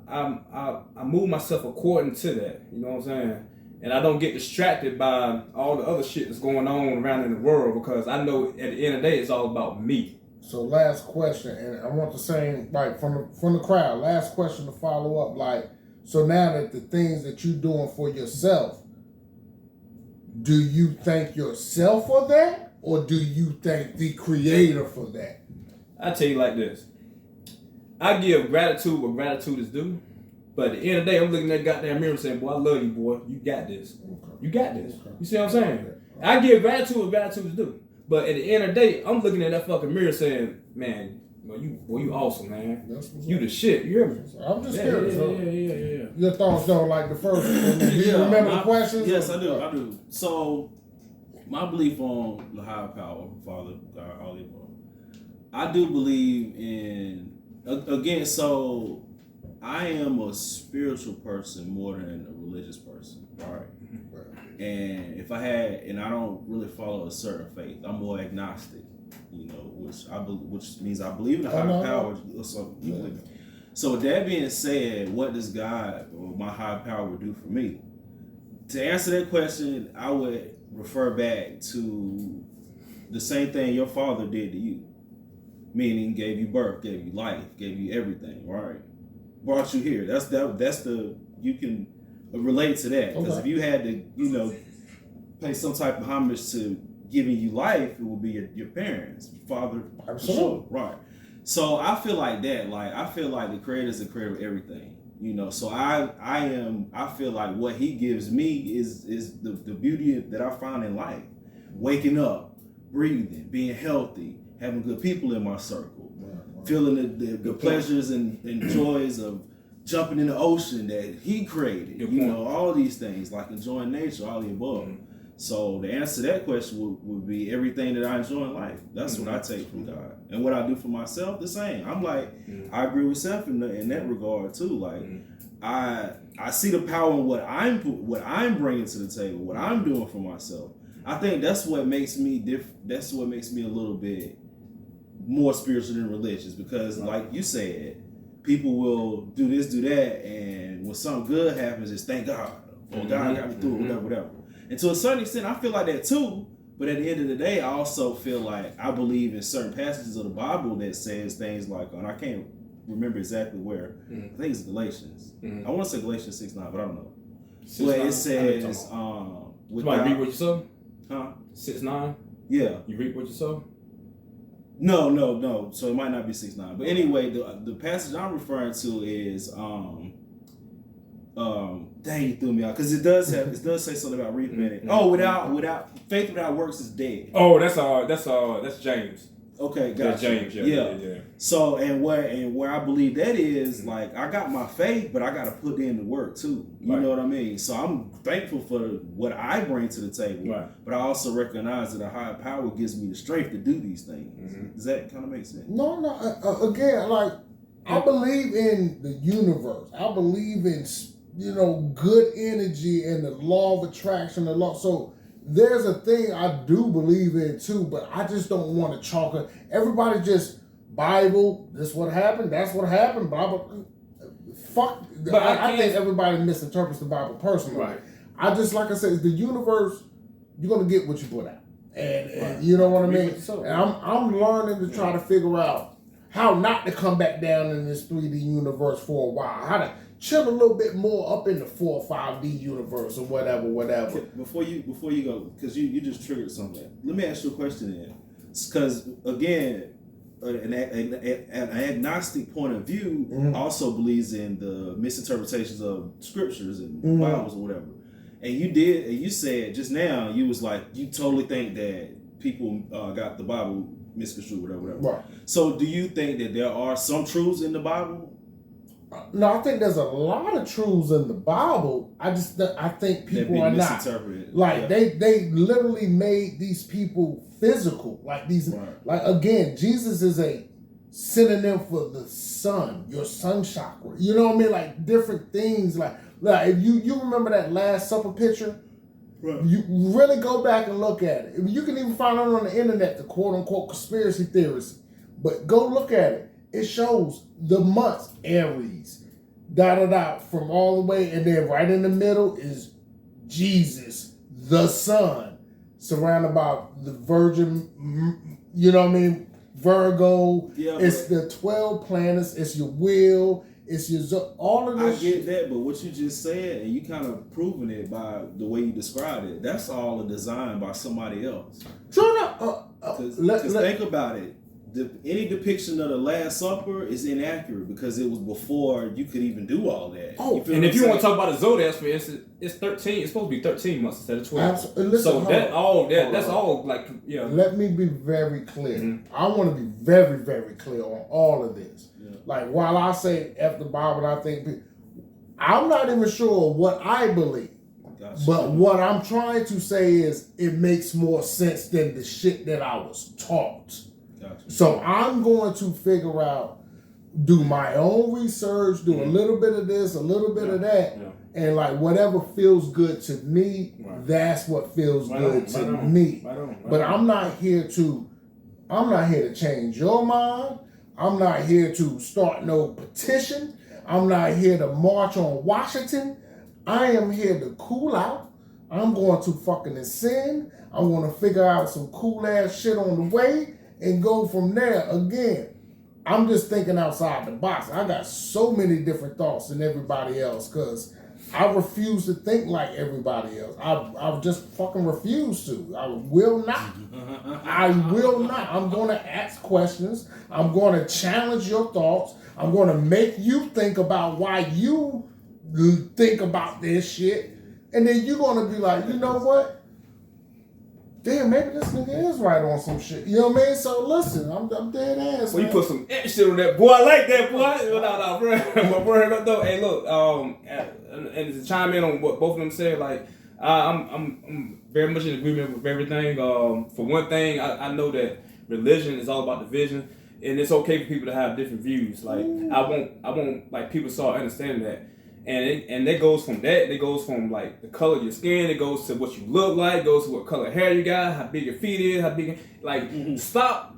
move myself according to that. You know what I'm saying? And I don't get distracted by all the other shit that's going on around in the world, because I know at the end of the day it's all about me. So last question, and I want the same, like from the crowd, last question to follow up. Like, so now that the things that you're doing for yourself, do you thank yourself for that, or do you thank the creator for that? I tell you like this. I give gratitude where gratitude is due, but at the end of the day, I'm looking at that goddamn mirror saying, boy, I love you, boy. You got this. Okay. You got this. Okay. You see what I'm saying? Okay. I give gratitude where gratitude is due. But at the end of the day, I'm looking at that fucking mirror saying, man, you awesome, man. You the shit. You hear me? I'm just curious. Yeah. Your thoughts don't like the first one. Do you remember the questions? Yes, I do. So, my belief on the higher power, Father, God, all the above. I do believe in, again, so I am a spiritual person more than a religious person, right? And if I don't really follow a certain faith, I'm more agnostic. which means I believe in a higher power. So with that being said, what does God or my higher power do for me? To answer that question, I would refer back to the same thing your father did to you. Meaning gave you birth, gave you life, gave you everything, right? Brought you here. That's the you can relate to that. Because if you had to, pay some type of homage to giving you life, it would be your parents, your father. Absolutely. Sure, right. So I feel like that. Like I feel like the creator is the creator of everything. So I feel like what he gives me is the beauty that I find in life. Waking up, breathing, being healthy, having good people in my circle, feeling the pleasures and joys of jumping in the ocean that he created. All these things, like enjoying nature, all the above. Mm-hmm. So the answer to that question would be everything that I enjoy in life. That's what I take from God. And what I do for myself, the same. I'm like, I agree with Seth in that regard too. Like, I see the power in what I'm bringing to the table, what I'm doing for myself. I think that's what makes me different. That's what makes me a little bit more spiritual than religious, because like you said, people will do this, do that, and when something good happens, it's thank God. Or God got me through it, whatever. And to a certain extent, I feel like that too. But at the end of the day, I also feel like I believe in certain passages of the Bible that says things like, and I can't remember exactly where. I think it's Galatians. I want to say Galatians 6:9, but I don't know. But it says, without, read what you saw? Huh? 6:9? Yeah. You read what you saw? No. So it might not be 6:9. But anyway, the passage I'm referring to is dang, you threw me out, because it does say something about repenting. Without faith without works is dead. Oh, that's James. Okay, gotcha. That's James. Yeah. So where I believe that is, like, I got my faith, but I got to put in the work too. You know what I mean? So I'm thankful for what I bring to the table, but I also recognize that a higher power gives me the strength to do these things. Does that kind of make sense? No. Again, like, I believe in the universe. I believe in good energy and the law of attraction. So there's a thing I do believe in too, but I just don't want to chalk it. Everybody just Bible. This what happened. That's what happened. Bible. Fuck. But I think everybody misinterprets the Bible personally. Right. I just, like I said, the universe. You're gonna get what you put out, and you know what I mean. And I'm learning to try to figure out how not to come back down in this 3D universe for a while. How to chill a little bit more up in the 4 or 5D universe or whatever. Okay, before you go, because you just triggered something. Let me ask you a question then. Because again, an agnostic point of view also believes in the misinterpretations of scriptures and Bibles or whatever. And you said just now, you was like, you totally think that people got the Bible misconstrued, whatever. Right. So do you think that there are some truths in the Bible? No, I think there's a lot of truths in the Bible. I think people are not. Like, they literally made these people physical. Like these, like, again, Jesus is a synonym for the sun, your sun chakra. You know what I mean? Like, different things. Like if you remember that Last Supper picture, you really go back and look at it. You can even find it on the internet, the quote unquote conspiracy theorists. But go look at it. It shows the months, Aries, from all the way, and then right in the middle is Jesus, the sun, surrounded by the Virgin, you know what I mean, Virgo. Yeah, it's the 12 planets, it's your will, it's your, all of this. I get that, but what you just said, and you kind of proving it by the way you described it, that's all a design by somebody else. Because think about it. Any depiction of the Last Supper is inaccurate because it was before you could even do all that. Oh, and if you want to talk about the zodiac, for instance, it's 13. It's supposed to be 13 months instead of 12. Listen, so that's all like, yeah. Let me be very clear. I want to be very, very clear on all of this. Yeah. Like, while I say F the Bible, I think I'm not even sure what I believe. Gotcha. But what I'm trying to say is it makes more sense than the shit that I was taught. Gotcha. So I'm going to figure out, do my own research, do a little bit of this, a little bit of that, and like whatever feels good to me, that's what feels good to me. But I'm not here to I'm not here to change your mind. I'm not here to start no petition. I'm not here to march on Washington. I am here to cool out. I'm going to fucking ascend. I'm going to figure out some cool ass shit on the way and go from there. Again, I'm just thinking outside the box. I got so many different thoughts than everybody else because I refuse to think like everybody else. I just fucking refuse to. I will not. I will not. I'm going to ask questions. I'm going to challenge your thoughts. I'm going to make you think about why you think about this shit. And then you're going to be like, you know what? Damn, maybe this nigga is right on some shit. You know what I mean? So listen, I'm dead ass. Well, man. you put some shit on that, boy. I like that, boy. No, bro. My word up though. Hey, look, and to chime in on what both of them said, like, I'm very much in agreement with everything. For one thing, I know that religion is all about division, and it's okay for people to have different views. Like, I want like people start understanding that. And that goes from that. It goes from like the color of your skin. It goes to what you look like. It goes to what color hair you got. How big your feet is. How big stop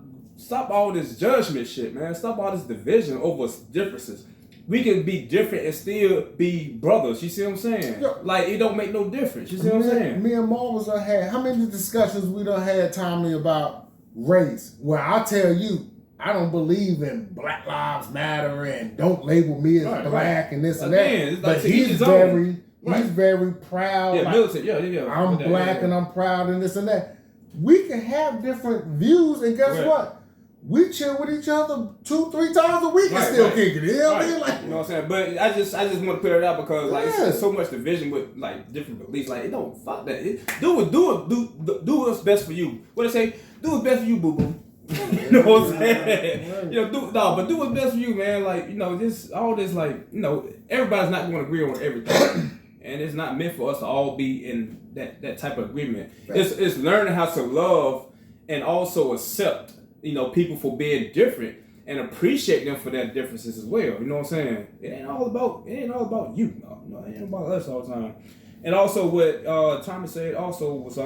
all this judgment shit, man. Stop all this division over differences. We can be different and still be brothers. You see what I'm saying? Yeah. Like it don't make no difference. You see what I'm saying? Me and Marvels done had how many discussions we done had, Tommy, about race? Where I tell you, I don't believe in Black Lives Matter and don't label me as black and this and that. But he's very proud. Yeah, like, militant. Yeah. I'm black and I'm proud and this and that. We can have different views, and guess what? We chill with each other 2-3 times a week and still kick it. You know what I mean? Like, you know what I'm saying? But I just want to put it out because like it's so much division with like different beliefs. Like it don't fuck that. Do what's best for you. What I say? Do what's best for you, boo boo. You know what I'm saying? You know, but do what's best for you, man. Like, you know, all this, like, you know, everybody's not going to agree on everything. And it's not meant for us to all be in that type of agreement. It's learning how to love and also accept, you know, people for being different and appreciate them for their differences as well. You know what I'm saying? It ain't all about you. No, it ain't about us all the time. And also what Tommy said also was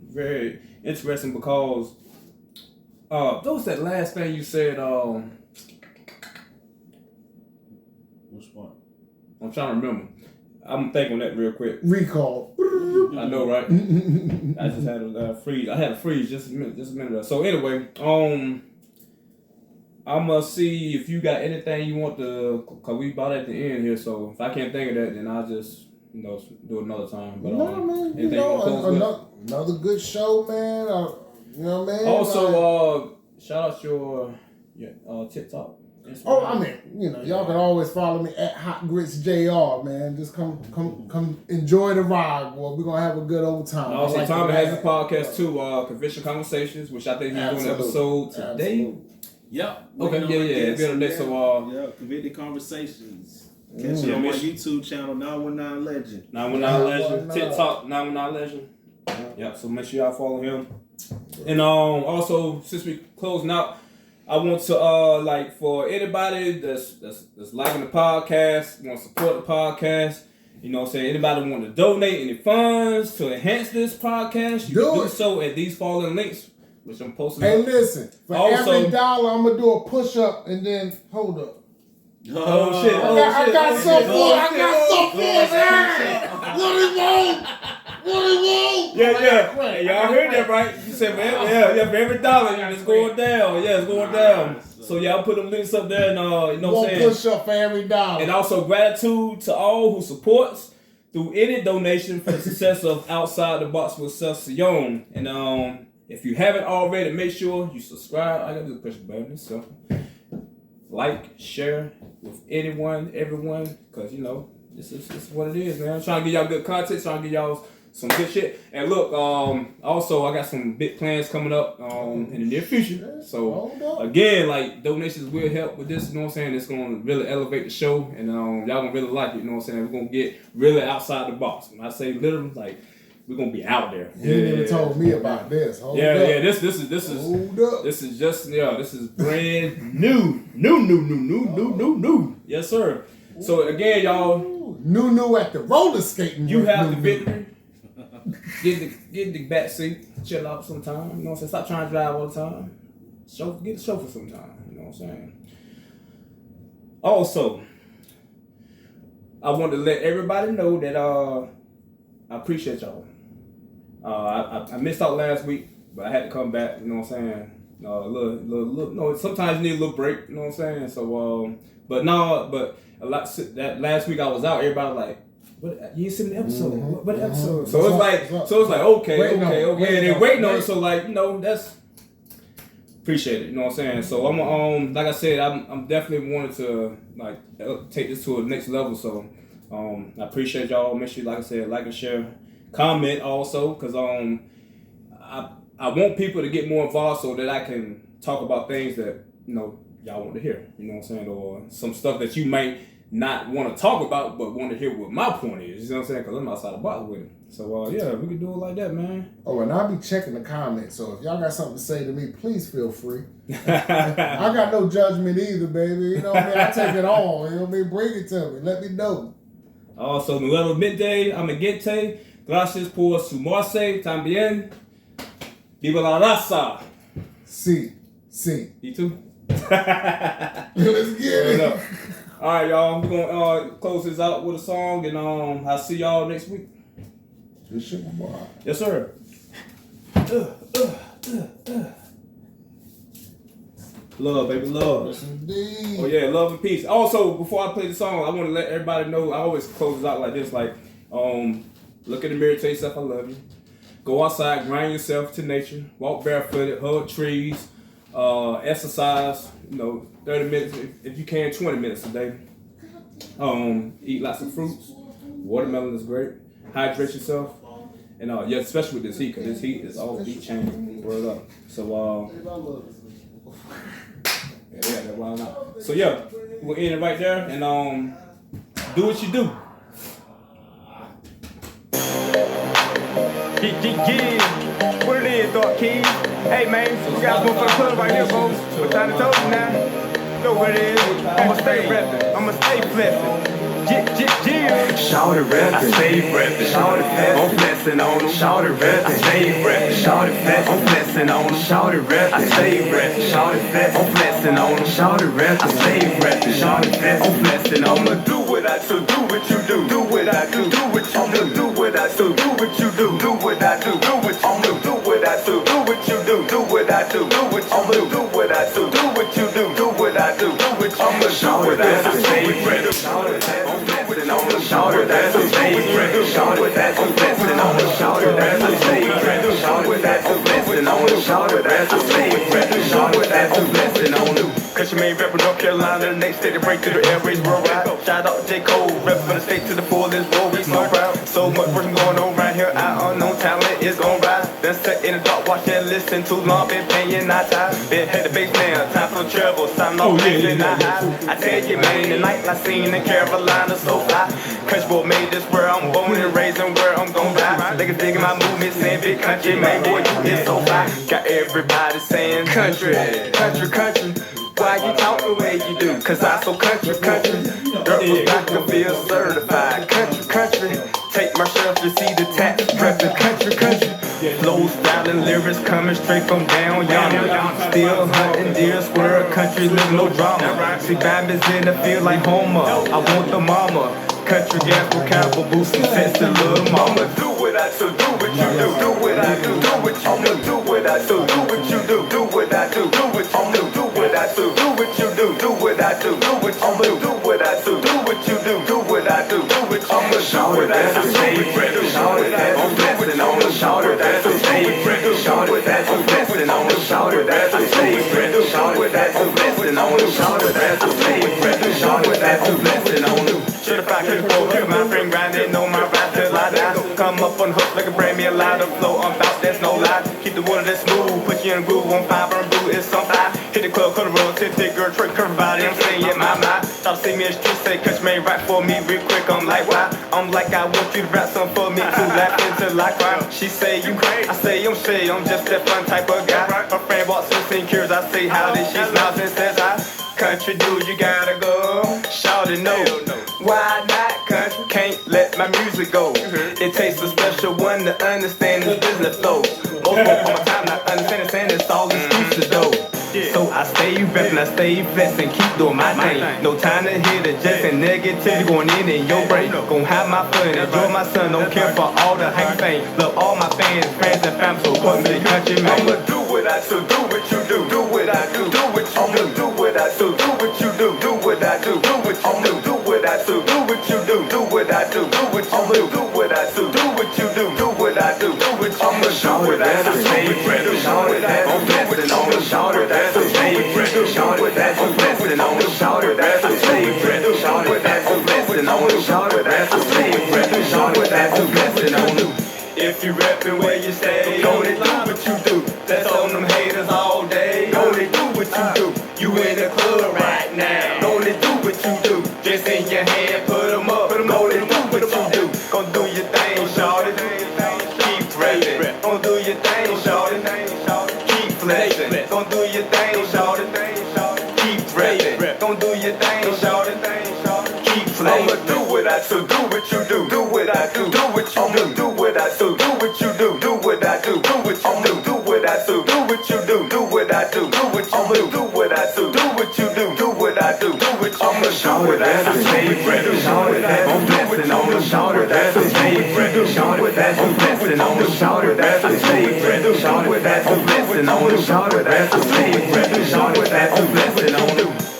very interesting because what was that last thing you said? Which one? I'm trying to remember. I'm thinking on that real quick. Recall. I know, right? I just had a freeze. I had a freeze just a minute ago. So anyway, I'm gonna see if you got anything you want to, cause we about at the end here. So if I can't think of that, then I'll just do it another time. But man, anything you want to close with? Another good show, man. You know what I mean? Also, shout out your TikTok. Instagram. Oh, I mean, you know, y'all can always follow me at Hot Grits JR, man. Just come enjoy the ride, boy. We're gonna have a good old time. And also, Tommy has his podcast too, Convention Conversations, which I think he's doing an episode today. Absolutely. Yep. Okay, yeah. Be on the next Convention Conversations. Catch it on my YouTube channel, 919 Legend. 919 Legend. TikTok, 919 Legend. Yep, so make sure y'all follow him. And also, since we closing out, I want to like for anybody that's liking the podcast, want to support the podcast, you know what I'm saying, anybody want to donate any funds to enhance this podcast, you can do so at these following links, which I'm posting. Hey, listen, for every $1, I'm gonna do a push up and then hold up. Oh shit! I got something for it. What do you want? Yeah. Hey, y'all heard that, right? You said, man, yeah, for every $1, it's going down. Yeah, it's going down. So y'all put them links up there, and you know what I'm saying. Push up for every $1. And also gratitude to all who supports through any donation for the success of Outside the Box with SethSiyon. And if you haven't already, make sure you subscribe. I gotta do the push button. So like, share with anyone, everyone, because you know this is what it is, man. I'm trying to give y'all good content, trying to give y'all some good shit. And look, also I got some big plans coming up in the near future. So again, like donations will help with this. You know what I'm saying? It's gonna really elevate the show, and y'all gonna really like it. You know what I'm saying? We're gonna get really outside the box. When I say literally, like we're gonna be out there. You ain't even told me about this. Hold up. This is brand new. Yes, sir. So again, y'all, new at the roller skating. You have the victory. Get the back seat, chill out sometime. You know what I'm saying? Stop trying to drive all the time. get the chauffeur sometime. You know what I'm saying? Also, I want to let everybody know that I appreciate y'all. I missed out last week, but I had to come back. You know what I'm saying? No, sometimes you need a little break. You know what I'm saying? So, but a lot that last week I was out. Everybody like, what? You ain't seen the episode? Mm-hmm. What episode? So it's like, okay, and they're waiting on it. So like, you know, that's appreciate it. You know what I'm saying? So I'm like I said, I'm definitely wanting to like take this to a next level. So I appreciate y'all. Make sure, like I said, like and share, comment also, because I want people to get more involved so that I can talk about things that, you know, y'all want to hear. You know what I'm saying? Or some stuff that you might not want to talk about, but want to hear what my point is. You know what I'm saying? Because I'm outside the box with it. So, yeah, we can do it like that, man. Oh, and I'll be checking the comments. So if y'all got something to say to me, please feel free. I got no judgment either, baby. You know what I mean? I take it on. You know what I mean? Bring it to me. Let me know. Also, nuevamente, amiguete, gracias por su merced también. Viva la raza. See. You too? Let's get it. All right, y'all. We're going to close this out with a song, and I'll see y'all next week. Good shit, my boy. Yes, sir. Love, baby, love. Yes, indeed. Oh, yeah, love and peace. Also, before I play the song, I want to let everybody know, I always close this out like this, like, look in the mirror, tell yourself I love you. Go outside, grind yourself to nature, walk barefooted, hug trees, exercise, 30 minutes, if you can, 20 minutes a day. Eat lots of fruits. Watermelon is great. Hydrate yourself. And yeah, especially with this heat, because this heat is all heat changing. Word up. So, yeah, that's wild out. So, yeah, we'll end it right there. And do what you do. Yeah, what it is, Dark Keys? Hey man, we got one for the club right here, folks. What time to told you now? You know what it is? I'ma stay reppin', I'ma stay flexin'. Yeah. Shout it rapping, I stay rapping. Shout it fast, I'm flexing on them. Shout it rapping, I stay rapping. Shout it fast, I'm flexing on them. Shout it rapping, I stay rapping. Shout it fast, I'm flexing on them. Shout it rapping, I stay rapping. Shout it fast, I'm flexing on them. I'ma do what I do, do what you do, do what I do, do what you do, do what I do, do what you do, do what I do, do what you do, do what I do, do what you do, do what I do, do what you do, do what I do, do what you do, do what I do, do what you do, shout it fast, I stay rapping. Shout it fast, I'm flexing on them. Shout it fast, I stay rapping. Shout it fast, I'm flexing on them. Shout it fast, I stay rapping. Shout it fast, I'm flexing on them. Shout it fast, I stay rapping. Shout it fast, I'm flexing on them. Cause you made rap from North Carolina, the next state to break through the airways worldwide. Shout out to J. Cole, rep from the state to the fullest, roll, we so proud. So much work going on right here, our unknown talent is gon' rise. Then set in the dark, watch and listen too long, been paying our time. Been head to base now, time for the trouble, time no pain and not high. I tell you man, the night I seen in Carolina so fly. Country boy made this where I'm born and raised and where I'm gon' die. They can dig my movement, saying big country, man boy, you is so fly. Got everybody saying country, country, country. Why you talk the way you do? Cause I so country. Girl was back to feel certified. Country. Take my shelf to see the tax. Reppin' country. Flow style and lyrics coming straight from down yonder. Still hunting deer, squirrel country, living no drama. See Bambi's in the field like Homer. I want the mama. Country gas for cowboy boots and sense to little mama. Do what I do, do what you do. Do what I do, do what you do. Do what I do, do what you do. Do what I do, do what you do. Do what I do, do what you do. Do what I do, do what you do. Do what I do, do what you do. Do what I do, do what you do. Shout it fast, I stay rapping. Shout it fast, I'm flexing on them. Shout it fast, I stay rapping. Shout it fast, I'm flexing on them. Shout it fast, I stay rapping. Shout it fast, I'm flexing on them. Shout it fast, I stay rapping. Shout it fast, I'm flexing on them. Certified country boy, look at my friend grinding on my rap till I die. Come up on the hook like a brand me a lot of flow on bounce, that's no lie. Keep the water that's smooth, put you in a groove on fire, burn blue, it's on fire. Hit the club, cut the road, take girl, trick, curve body, I'm saying, yeah, my. Stop see me in the street, say, country man, rap for me real quick, I'm like, why? I'm like, I want you to rap something for me too, laugh until I cry. She say, you crazy, I say, I'm shay, I'm just that fun type of guy. Her friend walks in, sing cures, I say, how did she smiles and says, hi. Country dude, you gotta go. Shout it no. Why not? Country can't let my music go. It takes a special one to understand this business flow. Most of my time not understanding, saying it's all excuses though. I stay reppin', I stay flexin', keep doing my thing. No time to hear the just and negativity going in your brain. Gon' have my fun, enjoy my son, don't care for all the hype fame. Love all my fans, friends and fam, so put me country man. I'ma do what I do, do what you do, do what I do, do what you do, do what I do, do what you do, do what I do, do what you do, do what I do, do what you do, do what I do, do what you do, do what I do, do what you do, do what I do, do what you do, shout it, that's a slave, shout it, I'm blessing on the shout it, that's a slave, shout it, that's a blessing on the shout it, that's a slave, shout it, that's a blessing on the shout it, that's a slave, shout it, that's a blessing on the. If you reppin' where you stay, don't do what you do. That's on them haters all day. Don't do what you do. You in the club right now. Don't do what you do. Just in your hand, put them up. Don't do what you do. Gon' do your thing, shawty. Keep rapping. Gon' do your thing, shawty. Keep flexing. Gon' do your thing, shawty. Keep rapping. Gon' do your thing, shawty. Keep flexing. I'ma do what I do, do what you do, do what I do, do what you do, do what I do, do what you do, do what I do, do what you do, do what I do, do what you do, do what I do, do what you do, do what I do, do what you do, do what I do, do what you do. I'ma shout it, that's a slave, shout it, I'm blessing on the shout it, that's a slave, shout it, that's a blessing on the shout it, that's a slave, shout it, that's a blessing on the shout it, that's a slave, shout it, that's a blessing on the.